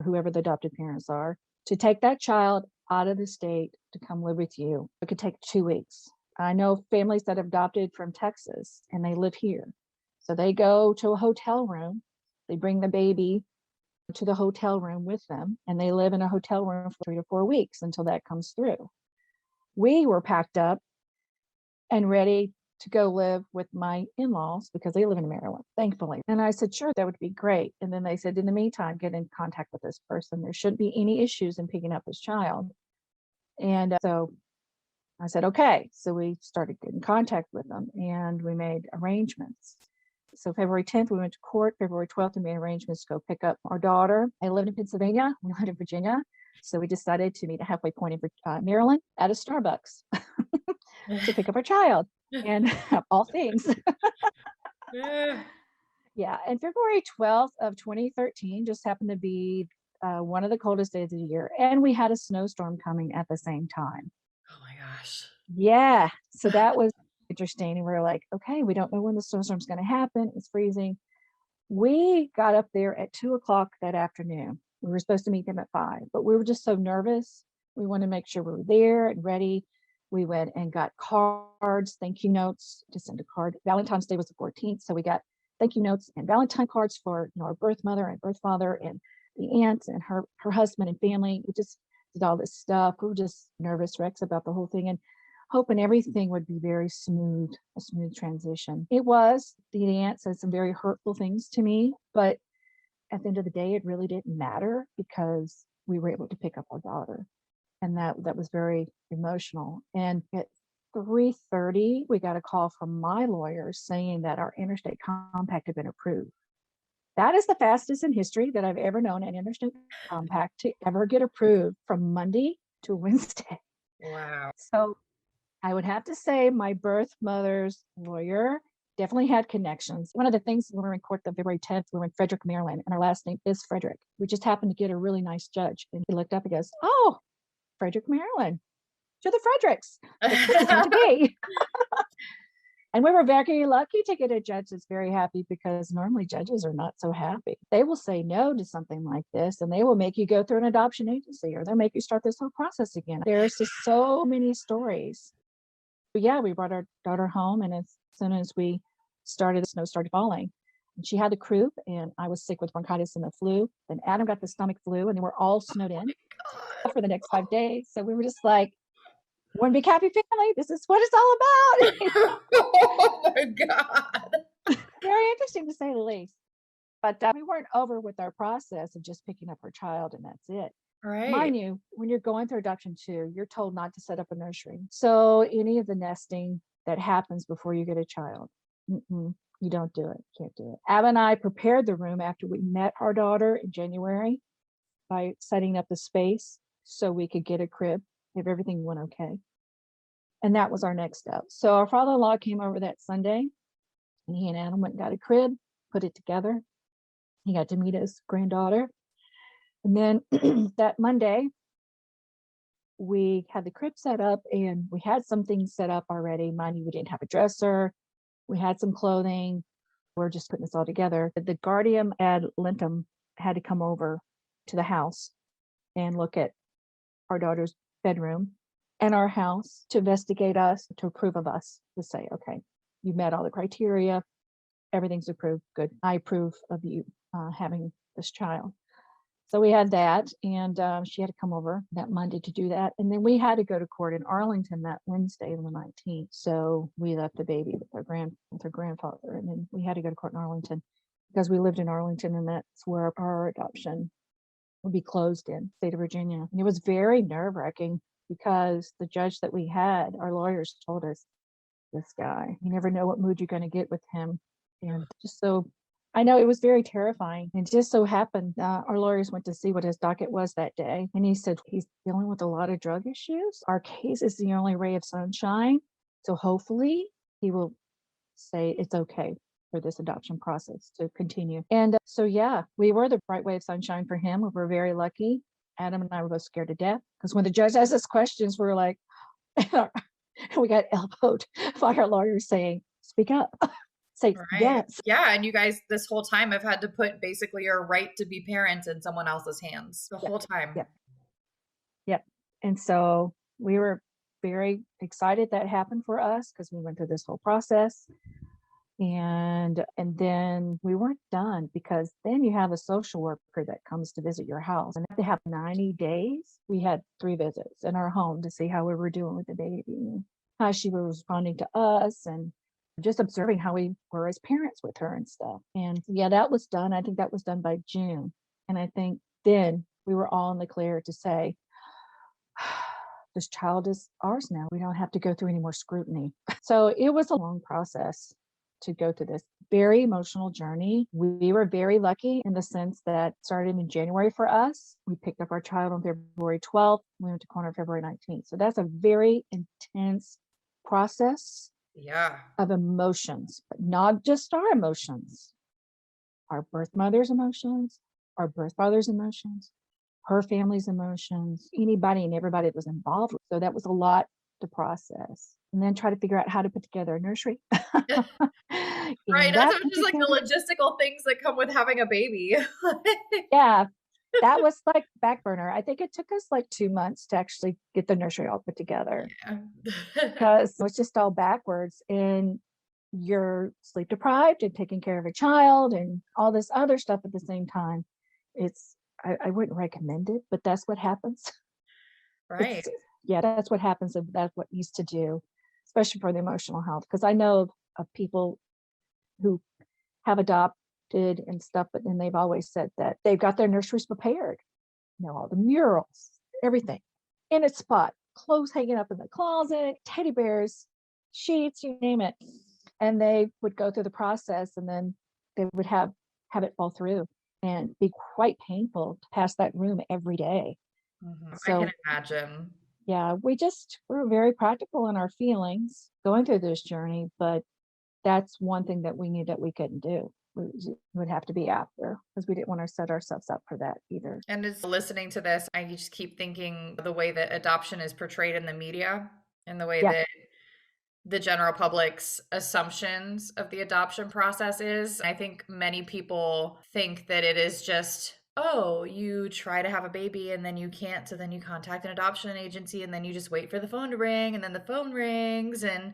B: whoever the adopted parents are to take that child out of the state to come live with you. It could take 2 weeks. I know families that have adopted from Texas and they live here. So they go to a hotel room, they bring the baby to the hotel room with them, and they live in a hotel room for 3 to 4 weeks until that comes through. We were packed up and ready to go live with my in-laws because they live in Maryland, thankfully. And I said, sure, that would be great. And then they said, in the meantime, get in contact with this person. There shouldn't be any issues in picking up this child. And so I said, okay. So we started getting contact with them and we made arrangements. So February 10th, we went to court. February 12th, we made arrangements to go pick up our daughter. I lived in Pennsylvania. We lived in Virginia. So we decided to meet a halfway point in Maryland at a Starbucks to pick up our child. And all things. Yeah. And February 12th of 2013 just happened to be one of the coldest days of the year. And we had a snowstorm coming at the same time.
C: Oh my gosh.
B: Yeah. So that was interesting. And we were like, okay, we don't know when the snowstorm's going to happen. It's freezing. We got up there at 2:00 that afternoon. We were supposed to meet them at 5, but we were just so nervous. We wanted to make sure we were there and ready. We went and got cards, thank you notes to send a card. Valentine's Day was the 14th. So we got thank you notes and Valentine cards for our birth mother and birth father and the aunt and her husband and family. We just did all this stuff. We were just nervous wrecks about the whole thing and hoping everything would be very smooth, a smooth transition. It was. The aunt said some very hurtful things to me, but at the end of the day, it really didn't matter because we were able to pick up our daughter. And that was very emotional. And at 3:30, we got a call from my lawyer saying that our interstate compact had been approved. That is the fastest in history that I've ever known an interstate compact to ever get approved from Monday to Wednesday.
C: Wow.
B: So I would have to say my birth mother's lawyer definitely had connections. One of the things when we were in court on February 10th, we were in Frederick, Maryland, and our last name is Frederick. We just happened to get a really nice judge. And he looked up and goes, oh, Frederick, Maryland, to the Fredericks. It seemed to be. And we were very lucky to get a judge that's very happy because normally judges are not so happy. They will say no to something like this and they will make you go through an adoption agency or they'll make you start this whole process again. There's just so many stories. But yeah, we brought our daughter home, and as soon as we started, the snow started falling. And she had the croup, and I was sick with bronchitis and the flu. Then Adam got the stomach flu, and they were all snowed in for the next 5 days. So we were just like, one big happy family. This is what it's all about.
C: Oh my God.
B: Very interesting to say the least. But we weren't over with our process of just picking up our child, and that's it.
C: Right.
B: Mind you, when you're going through adoption too, you're told not to set up a nursery. So any of the nesting that happens before you get a child, you don't do it. Can't do it. Ab and I prepared the room after we met our daughter in January by setting up the space so we could get a crib if everything went okay. And that was our next step. So our father-in-law came over that Sunday, and he and Adam went and got a crib, put it together. He got to meet his granddaughter. And then that Monday, we had the crib set up and we had some things set up already. Mind you, we didn't have a dresser. We had some clothing. We're just putting this all together. The guardian ad litem had to come over to the house and look at our daughter's bedroom and our house to investigate us, to approve of us, to say, okay, you met all the criteria. Everything's approved. Good. I approve of you having this child. So we had that, and she had to come over that Monday to do that. And then we had to go to court in Arlington that Wednesday, the 19th. So we left the baby with her grandfather, and then we had to go to court in Arlington because we lived in Arlington, and that's where our adoption would be closed in state of Virginia. And it was very nerve-wracking because the judge that we had, our lawyers told us, this guy, you never know what mood you're going to get with him. And just so I know it was very terrifying. And just so happened, our lawyers went to see what his docket was that day. And he said, he's dealing with a lot of drug issues. Our case is the only ray of sunshine. So hopefully he will say it's okay for this adoption process to continue. And so, yeah, we were the bright ray of sunshine for him. We were very lucky. Adam and I were both scared to death because when the judge asked us questions, we were like, we got elbowed by our lawyers saying, speak up, say
C: Right.
B: yes.
C: Yeah. And you guys this whole time have had to put basically your right to be parents in someone else's hands the whole time.
B: Yep. Yep. And so we were very excited that happened for us because we went through this whole process. And then we weren't done because then you have a social worker that comes to visit your house and they have 90 days. We had 3 visits in our home to see how we were doing with the baby, how she was responding to us, and just observing how we were as parents with her and stuff. And yeah, that was done. I think that was done by June. And I think then we were all in the clear to say, this child is ours now. We don't have to go through any more scrutiny. So it was a long process to go through this very emotional journey. We were very lucky in the sense that started in January for us. We picked up our child on February 12th. We went to corner February 19th. So that's a very intense process of emotions, but not just our emotions, our birth mother's emotions, our birth father's emotions, her family's emotions, anybody and everybody that was involved. So that was a lot to process. And then try to figure out how to put together a nursery.
C: Right. That's just like the logistical things that come with having a baby.
B: Yeah. That was like back burner. I think it took us like 2 months to actually get the nursery all put together. Because it's just all backwards and you're sleep deprived and taking care of a child and all this other stuff at the same time. I wouldn't recommend it, but that's what happens.
C: Right.
B: That's what happens. And that's what needs to do, especially for the emotional health. Because I know of people who have adopted and stuff, but then they've always said that they've got their nurseries prepared. All the murals, everything in its spot, clothes hanging up in the closet, teddy bears, sheets, you name it. And they would go through the process and then they would have it fall through and be quite painful to pass that room every day.
C: So, I can imagine.
B: Yeah, we're very practical in our feelings going through this journey, but that's one thing that we knew that we couldn't do. We would have to be after because we didn't want to set ourselves up for that either.
C: And as listening to this, I just keep thinking the way that adoption is portrayed in the media and the way that the general public's assumptions of the adoption process is. I think many people think that it is just, oh, you try to have a baby and then you can't. So then you contact an adoption agency and then you just wait for the phone to ring and then the phone rings and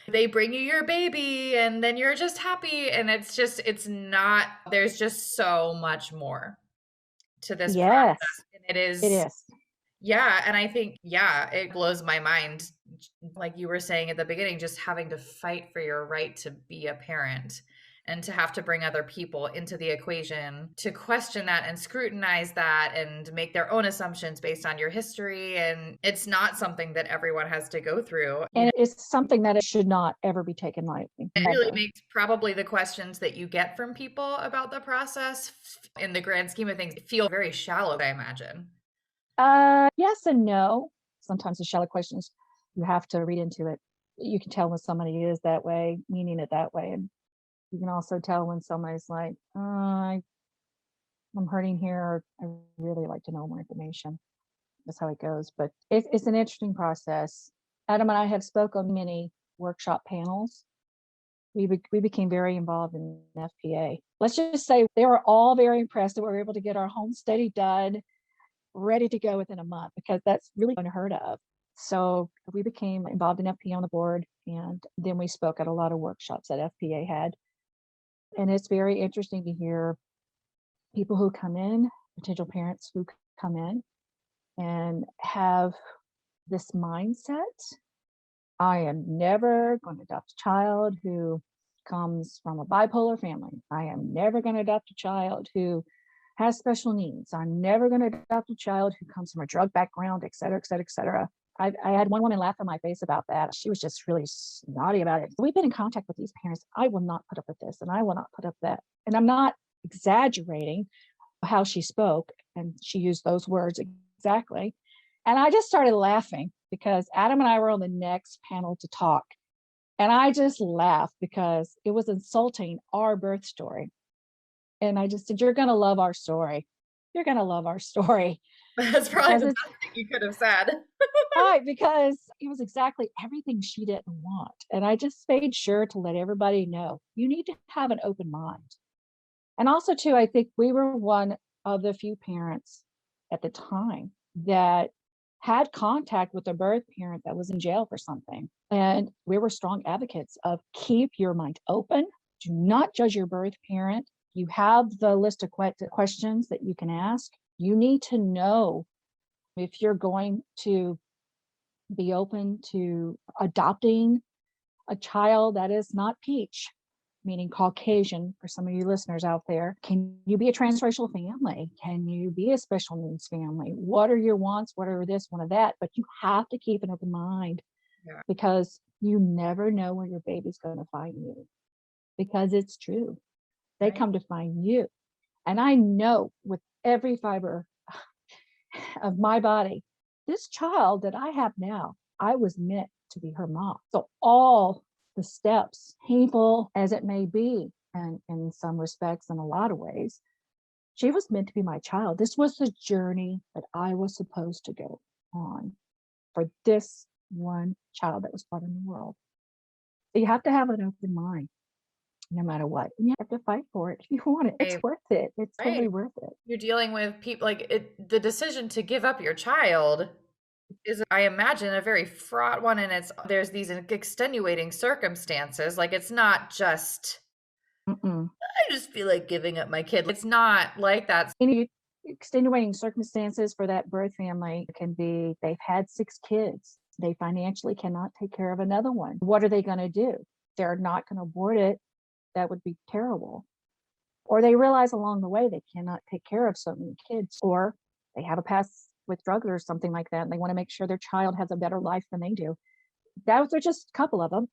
C: they bring you your baby and then you're just happy. And it's not, there's just so much more to this process. And it is. Yeah. And I think, it blows my mind. Like you were saying at the beginning, just having to fight for your right to be a parent and to have to bring other people into the equation to question that and scrutinize that and make their own assumptions based on your history. And it's not something that everyone has to go through.
B: And it's something that it should not ever be taken lightly.
C: It really makes probably the questions that you get from people about the process in the grand scheme of things feel very shallow, I imagine.
B: Yes and no. Sometimes the shallow questions, you have to read into it. You can tell when somebody is that way, meaning it that way. And you can also tell when somebody's like, I'm hurting here, or I really like to know more information. That's how it goes. But it's an interesting process. Adam and I have spoken on many workshop panels. We became very involved in FPA. Let's just say they were all very impressed that we were able to get our home study done, ready to go within a month, because that's really unheard of. So we became involved in FPA on the board, and then we spoke at a lot of workshops that FPA had. And it's very interesting to hear people who come in, potential parents who come in and have this mindset. I am never going to adopt a child who comes from a bipolar family. I am never going to adopt a child who has special needs. I'm never going to adopt a child who comes from a drug background, et cetera, et cetera, et cetera. I had one woman laugh in my face about that. She was just really snotty about it. We've been in contact with these parents. I will not put up with this, and I will not put up that. And I'm not exaggerating how she spoke, and she used those words exactly. And I just started laughing because Adam and I were on the next panel to talk. And I just laughed because it was insulting our birth story. And I just said, you're going to love our story. You're going to love our story.
C: That's probably
B: because
C: the
B: it's
C: best thing you could have said.
B: right, because it was exactly everything she didn't want. And I just made sure to let everybody know you need to have an open mind. And also, too, I think we were one of the few parents at the time that had contact with a birth parent that was in jail for something. And we were strong advocates of keep your mind open. Do not judge your birth parent. You have the list of questions that you can ask. You need to know if you're going to be open to adopting a child that is not peach, meaning Caucasian for some of you listeners out there. Can you be a transracial family? Can you be a special needs family? What are your wants? What are this, one of that? But you have to keep an open mind
C: Yeah.
B: because you never know where your baby's going to find you, because it's true. They
C: Right.
B: come to find you. And I know with every fiber of my body, this child that I have now, I was meant to be her mom. So all the steps, painful as it may be, and in some respects, in a lot of ways, she was meant to be my child. This was the journey that I was supposed to go on for this one child that was brought in the world. So you have to have an open mind no matter what. And you have to fight for it if you want it. It's
C: Right.
B: worth it. It's totally
C: Right.
B: worth it.
C: You're dealing with people like the decision to give up your child is, I imagine, a very fraught one, and there's these extenuating circumstances. Like, it's not just,
B: Mm-mm.
C: I just feel like giving up my kid. It's not like that.
B: Any extenuating circumstances for that birth family can be they've had 6 kids. They financially cannot take care of another one. What are they going to do? They're not going to abort it. That would be terrible. Or they realize along the way they cannot take care of so many kids, or they have a past with drugs or something like that, and they want to make sure their child has a better life than they do. Those are just a couple of them,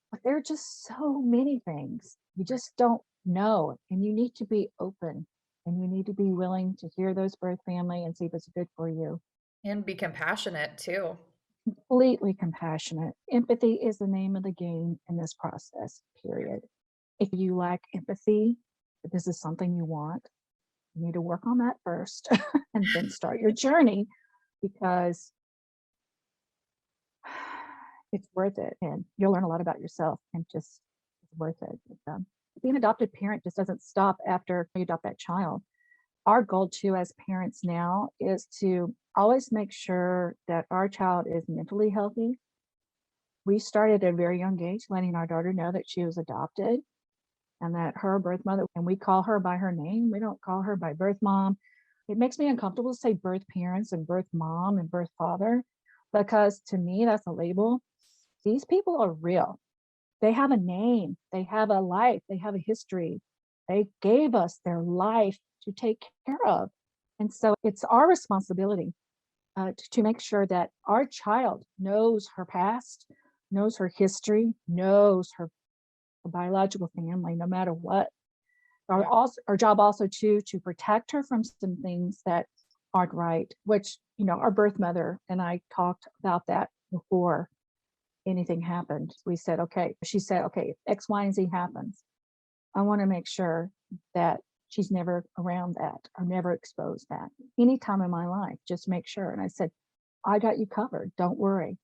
B: but there are just so many things you just don't know, and you need to be open, and you need to be willing to hear those birth family and see if it's good for you.
C: And be compassionate too.
B: Completely compassionate. Empathy is the name of the game in this process, period. If you lack empathy, if this is something you want, you need to work on that first and then start your journey, because it's worth it and you'll learn a lot about yourself, and just it's worth it. Being an adopted parent just doesn't stop after you adopt that child. Our goal too as parents now is to always make sure that our child is mentally healthy. We started at a very young age letting our daughter know that she was adopted and that her birth mother, and we call her by her name, we don't call her by birth mom. It makes me uncomfortable to say birth parents and birth mom and birth father, because to me that's a label. These people are real. They have a name, they have a life, they have a history. They gave us their life to take care of. And so it's our responsibility to make sure that our child knows her past, knows her history, knows her biological family, no matter what.
C: Yeah.
B: Our job also to protect her from some things that aren't right, which, our birth mother and I talked about that before anything happened. She said, okay, if X, Y, and Z happens, I want to make sure that she's never around that or never exposed that anytime in my life. Just make sure. And I said, I got you covered. Don't worry.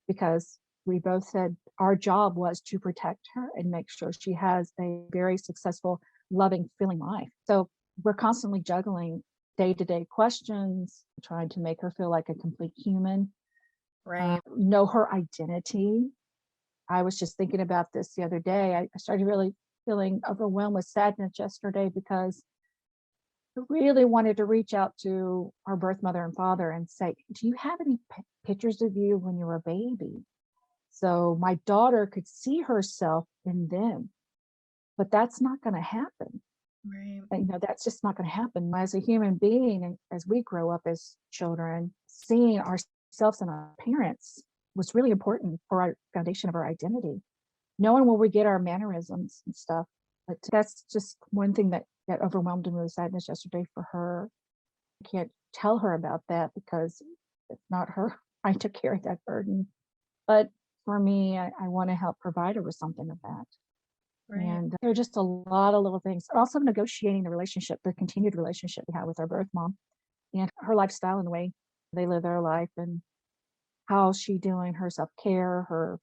B: Because we both said our job was to protect her and make sure she has a very successful, loving, fulfilling life. So we're constantly juggling day-to-day questions, trying to make her feel like a complete human,
C: Right.
B: know her identity. I was just thinking about this the other day. I started really feeling overwhelmed with sadness yesterday because I really wanted to reach out to our birth mother and father and say, do you have any pictures of you when you were a baby? So my daughter could see herself in them, but that's not going to happen.
C: Right.
B: That's just not going to happen. As a human being, and as we grow up as children, seeing ourselves and our parents was really important for our foundation of our identity. Knowing where we get our mannerisms and stuff. But that's just one thing that overwhelmed me with sadness yesterday for her. I can't tell her about that because it's not her trying to carry that burden. But for me, I want to help provide her with something of that.
C: Right.
B: And there are just a lot of little things. Also negotiating the continued relationship we have with our birth mom. and her lifestyle and the way they live their life and how she doing her self-care, her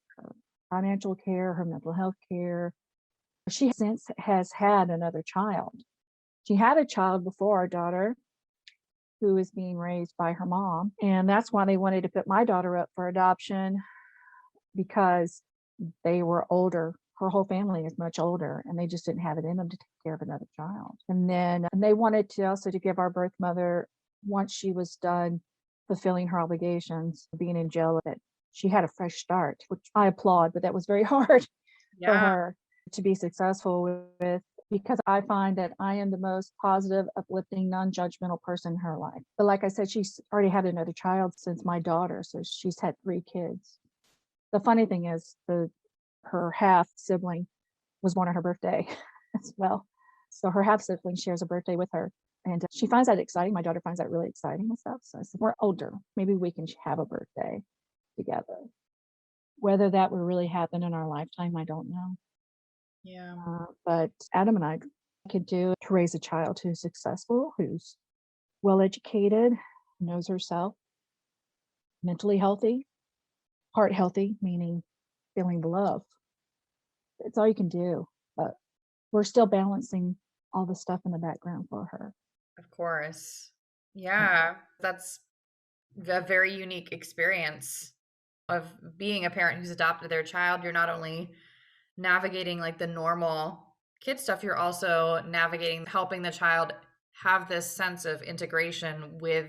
B: financial care, her mental health care. She since has had another child. She had a child before our daughter who is being raised by her mom. And that's why they wanted to put my daughter up for adoption because they were older. Her whole family is much older and they just didn't have it in them to take care of another child. And they wanted to also to give our birth mother, once she was done fulfilling her obligations, being in jail, that she had a fresh start, which I applaud, but that was very hard for
C: Yeah.
B: her to be successful with, because I find that I am the most positive, uplifting, non-judgmental person in her life. But like I said, she's already had another child since my daughter, so she's had 3 kids. The funny thing is, her half sibling was born on her birthday as well. So her half sibling shares a birthday with her. And she finds that exciting. My daughter finds that really exciting and stuff. So I said, we're older. Maybe we can have a birthday together. Whether that will really happen in our lifetime, I don't know.
C: Yeah.
B: But Adam and I could do to raise a child who's successful, who's well educated, knows herself, mentally healthy, heart healthy, meaning feeling the love. It's all you can do. But we're still balancing all the stuff in the background for her.
C: Of course. Yeah. That's a very unique experience of being a parent who's adopted their child. You're not only navigating like the normal kid stuff, you're also navigating helping the child have this sense of integration with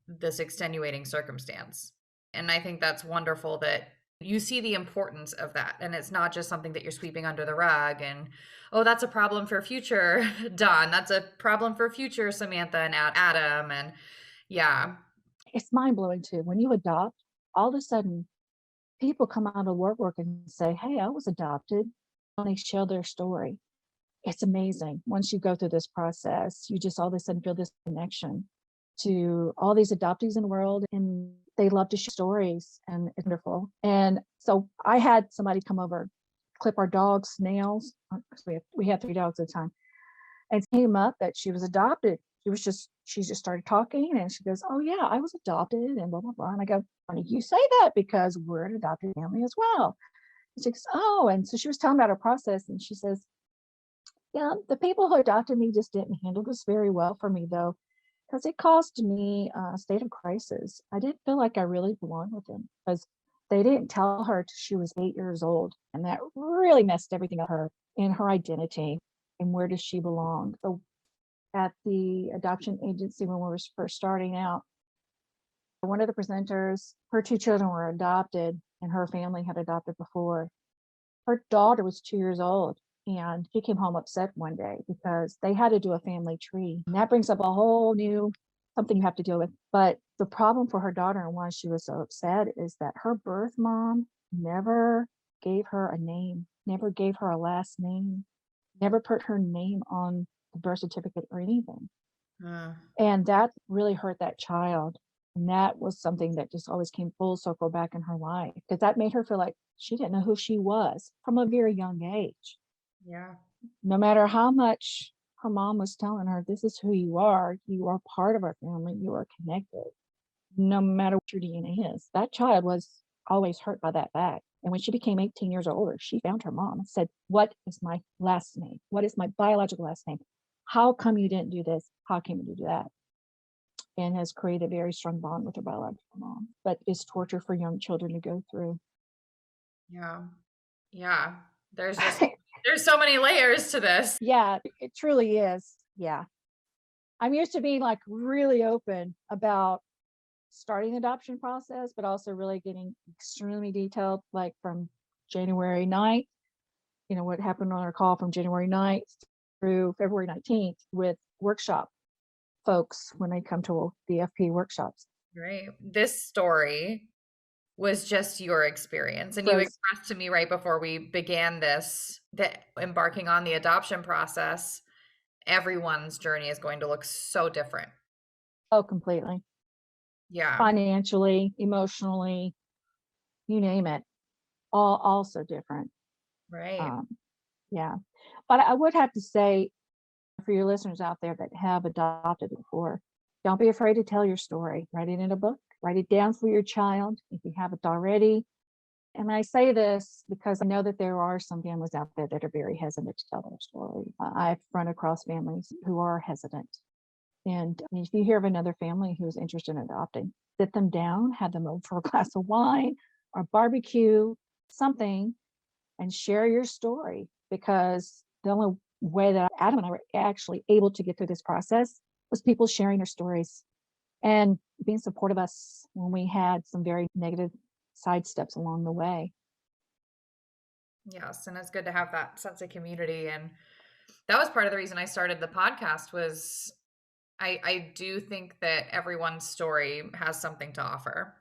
C: this extenuating circumstance. And I think that's wonderful that you see the importance of that. And it's not just something that you're sweeping under the rug and, oh, that's a problem for future Dawn. That's a problem for future Samantha and Adam. And yeah.
B: It's mind blowing too. When you adopt, all of a sudden people come out of work and say, hey, I was adopted. And they share their story. It's amazing. Once you go through this process, you just all of a sudden feel this connection to all these adoptees in the world, and they love to share stories, and it's wonderful. And so I had somebody come over, clip our dog's nails. We had 3 dogs at the time, and it came up that she was adopted. She just started talking, and she goes, oh yeah, I was adopted and blah blah blah. And I go, funny you say that, because we're an adopted family as well. And she goes, oh. And so she was telling about her process, and she says, yeah, the people who adopted me just didn't handle this very well for me, though, because it caused me a state of crisis. I didn't feel like I really belonged with them because they didn't tell her till she was 8 years old. And that really messed everything up her in her identity and where does she belong. So at the adoption agency, when we were first starting out, one of the presenters, her 2 children were adopted and her family had adopted before. Her daughter was 2 years old. And she came home upset one day because they had to do a family tree. And that brings up a whole new something you have to deal with. But the problem for her daughter and why she was so upset is that her birth mom never gave her a name, never gave her a last name, never put her name on the birth certificate or anything. And that really hurt that child. And that was something that just always came full circle back in her life, because that made her feel like she didn't know who she was from a very young age.
C: Yeah.
B: No matter how much her mom was telling her, this is who you are part of our family, you are connected, no matter what your DNA is. That child was always hurt by that fact. And when she became 18 years older, she found her mom and said, what is my last name? What is my biological last name? How come you didn't do this? How come you do that? And has created a very strong bond with her biological mom, but is torture for young children to go through.
C: Yeah. Yeah. There's so many layers to this.
B: Yeah, it truly is. Yeah. I'm used to being like really open about starting the adoption process, but also really getting extremely detailed, like from January 9th, what happened on our call from January 9th through February 19th with workshop folks when they come to the FP workshops.
C: Right. This story was just your experience. And you expressed to me right before we began this, that embarking on the adoption process, everyone's journey is going to look so different.
B: Oh, completely.
C: Yeah.
B: Financially, emotionally, you name it, all also different.
C: Right.
B: Yeah. But I would have to say, for your listeners out there that have adopted before, Don't be afraid to tell your story. Write it in a book, write it down for your child if you haven't already. And I say this because I know that there are some families out there that are very hesitant to tell their story. I've run across families who are hesitant. And if you hear of another family who's interested in adopting, sit them down, have them over for a glass of wine or barbecue, something, and share your story. Because the only way that Adam and I were actually able to get through this process was people sharing their stories and being supportive of us when we had some very negative side steps along the way.
C: Yes, and it's good to have that sense of community. And that was part of the reason I started the podcast was I do think that everyone's story has something to offer.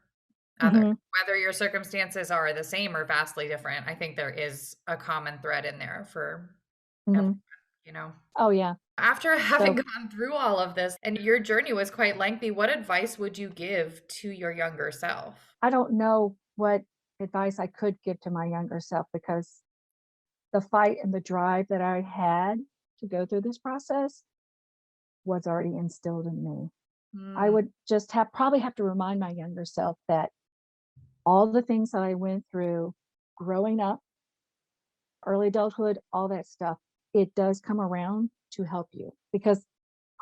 B: Mm-hmm.
C: Whether your circumstances are the same or vastly different, I think there is a common thread in there for
B: Mm-hmm.
C: everyone, you know.
B: Oh, yeah.
C: After having
B: So
C: gone through all of this and your journey was quite lengthy, what advice would you give to your younger self?
B: I don't know what advice I could give to my younger self because the fight and the drive that I had to go through this process was already instilled in me. I
C: Mm,
B: would just probably have to remind my younger self that all the things that I went through growing up, early adulthood, all that stuff, it does come around to help you. Because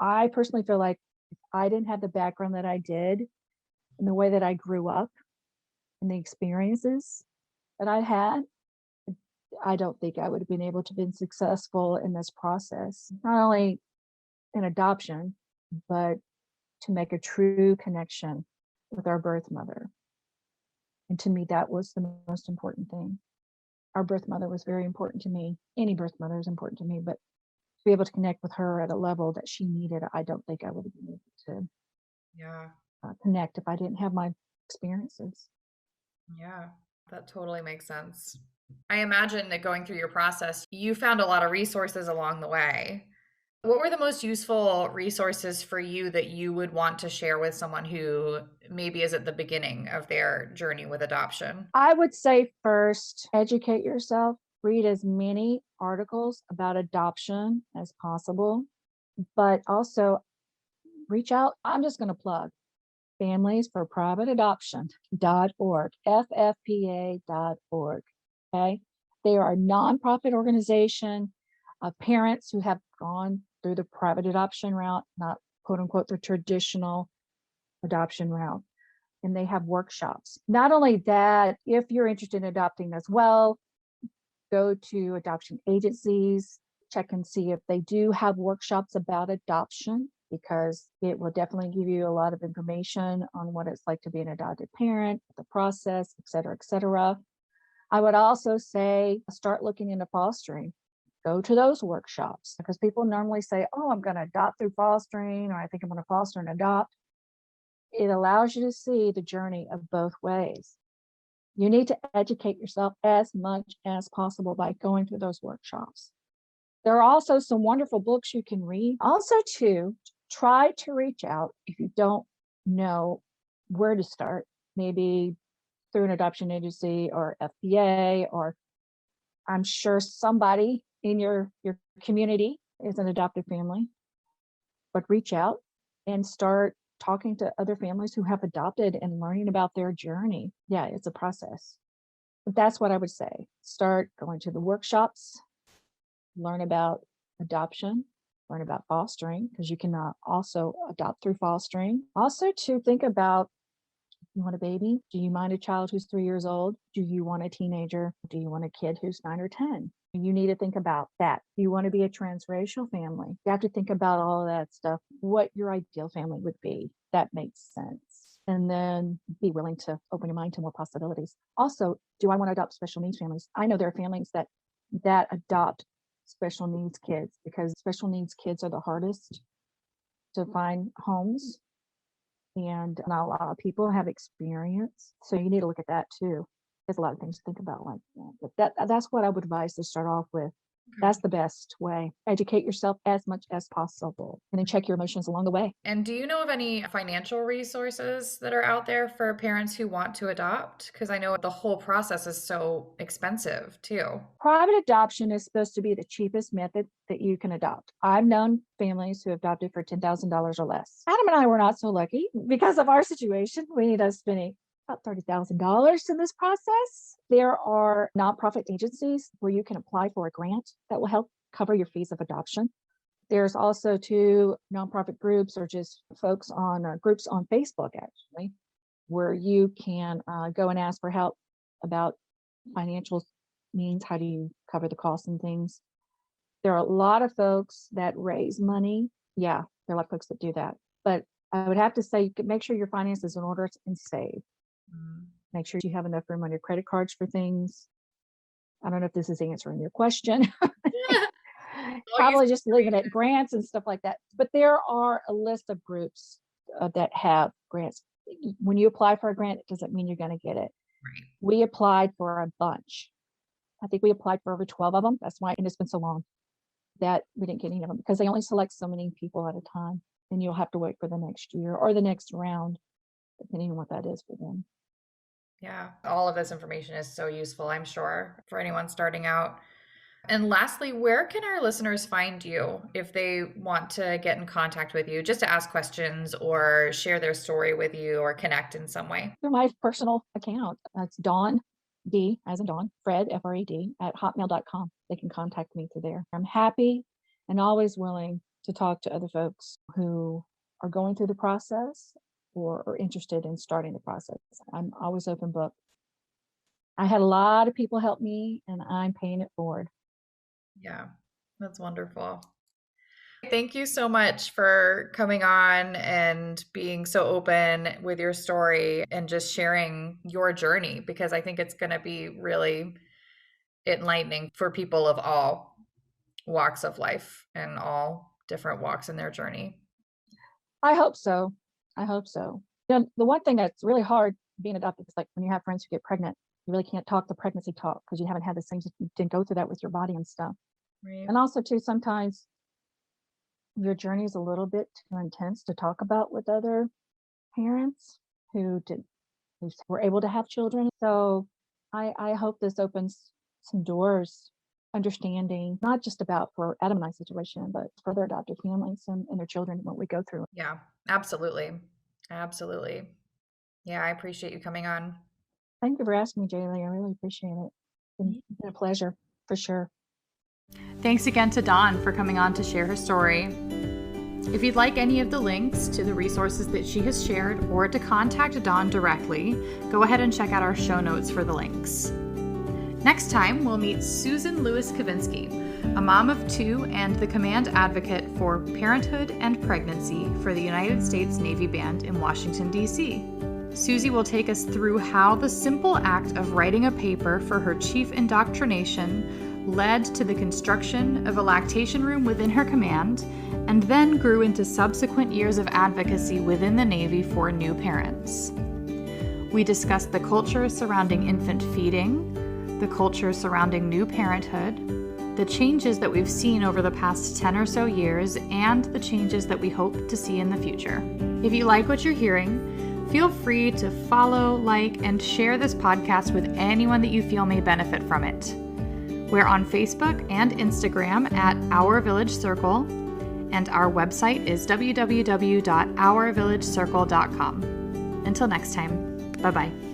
B: I personally feel like if I didn't have the background that I did and the way that I grew up and the experiences that I had, I don't think I would have been able to be successful in this process, not only in adoption, but to make a true connection with our birth mother. And to me, that was the most important thing. Our birth mother was very important to me. Any birth mother is important to me, but to be able to connect with her at a level that she needed, I don't think I would have been able to
C: yeah.
B: connect if I didn't have my experiences.
C: Yeah. That totally makes sense. I imagine that going through your process, you found a lot of resources along the way. What were the most useful resources for you that you would want to share with someone who maybe is at the beginning of their journey with adoption?
B: I would say first, educate yourself, read as many articles about adoption as possible, but also reach out. I'm just going to plug families for private adoption.org, FFPA.org. Okay. They are a nonprofit organization of parents who have gone through the private adoption route, not quote unquote the traditional adoption route. And they have workshops. Not only that, if you're interested in adopting as well, go to adoption agencies, check and see if they do have workshops about adoption, because it will definitely give you a lot of information on what it's like to be an adopted parent, the process, et cetera, et cetera. I would also say start looking into fostering. Go to those workshops because people normally say, oh, I'm going to adopt through fostering, or I think I'm going to foster and adopt. It allows you to see the journey of both ways. You need to educate yourself as much as possible by going through those workshops. There are also some wonderful books you can read. Also, to try to reach out if you don't know where to start, maybe through an adoption agency or FBA, or I'm sure somebody in your community is an adoptive family, but reach out and start talking to other families who have adopted and learning about their journey. Yeah, it's a process. But that's what I would say. Start going to the workshops, learn about adoption, learn about fostering, because you can also adopt through fostering. Also, to think about, you want a baby? Do you mind a child who's 3 years old? Do you want a teenager? Do you want a kid who's 9 or 10? You need to think about that. Do you want to be a transracial family? You have to think about all of that stuff, what your ideal family would be. That makes sense. And then be willing to open your mind to more possibilities. Also, do I want to adopt special needs families? I know there are families that adopt special needs kids because special needs kids are the hardest to find homes, and not a lot of people have experience. So you need to look at that too. There's a lot of things to think about like that. But that's what I would advise to start off with. That's the best way. Educate yourself as much as possible and then check your emotions along the way.
C: And do you know of any financial resources that are out there for parents who want to adopt? Because I know the whole process is so expensive too.
B: Private adoption is supposed to be the cheapest method that you can adopt. I've known families who adopted for $10,000 or less. Adam and I were not so lucky because of our situation. We ended up spending about $30,000 in this process. There are nonprofit agencies where you can apply for a grant that will help cover your fees of adoption. There's also 2 nonprofit groups or just folks on groups on Facebook, actually, where you can go and ask for help about financial means. How do you cover the costs and things? There are a lot of folks that raise money. Yeah, there are a lot of folks that do that. But I would have to say, you could make sure your finances in order and save. Make sure you have enough room on your credit cards for things. I don't know if this is answering your question. Probably just leaving it at grants and stuff like that. But there are a list of groups that have grants. When you apply for a grant, it doesn't mean you're going to get it.
C: Right.
B: We applied for a bunch. I think we applied for over 12 of them. That's why, and it's been so long that we didn't get any of them because they only select so many people at a time. And you'll have to wait for the next year or the next round, depending on what that is for them.
C: Yeah, all of this information is so useful, I'm sure, for anyone starting out. And lastly, where can our listeners find you if they want to get in contact with you, just to ask questions or share their story with you or connect in some way?
B: Through my personal account. It's Dawn, D as in Dawn, Fred, F-R-E-D, at hotmail.com. They can contact me through there. I'm happy and always willing to talk to other folks who are going through the process or are interested in starting the process. I'm always open book. I had a lot of people help me and I'm paying it forward.
C: Yeah, that's wonderful. Thank you so much for coming on and being so open with your story and just sharing your journey, because I think it's going to be really enlightening for people of all walks of life and all different walks in their journey.
B: I hope so. I hope so. You know, the one thing that's really hard being adopted is like when you have friends who get pregnant, you really can't talk the pregnancy talk because you haven't had the things that you didn't go through that with your body and stuff.
C: Right.
B: And also too, sometimes your journey is a little bit too intense to talk about with other parents who were able to have children. So I hope this opens some doors, understanding, not just about for Adam and I's situation, but for their adopted families and their children, what we go through.
C: Yeah, absolutely. Absolutely. Yeah, I appreciate you coming on.
B: Thank you for asking me, Jaylee. I really appreciate it. It's been a pleasure, for sure.
A: Thanks again to Dawn for coming on to share her story. If you'd like any of the links to the resources that she has shared or to contact Dawn directly, go ahead and check out our show notes for the links. Next time, we'll meet Susan Lewis Kavinsky, a mom of 2 and the command advocate for parenthood and pregnancy for the United States Navy Band in Washington, D.C. Susie will take us through how the simple act of writing a paper for her chief indoctrination led to the construction of a lactation room within her command, and then grew into subsequent years of advocacy within the Navy for new parents. We discussed the culture surrounding infant feeding, the culture surrounding new parenthood, the changes that we've seen over the past 10 or so years, and the changes that we hope to see in the future. If you like what you're hearing, feel free to follow, like, and share this podcast with anyone that you feel may benefit from it. We're on Facebook and Instagram at Our Village Circle, and our website is www.ourvillagecircle.com. Until next time, bye-bye.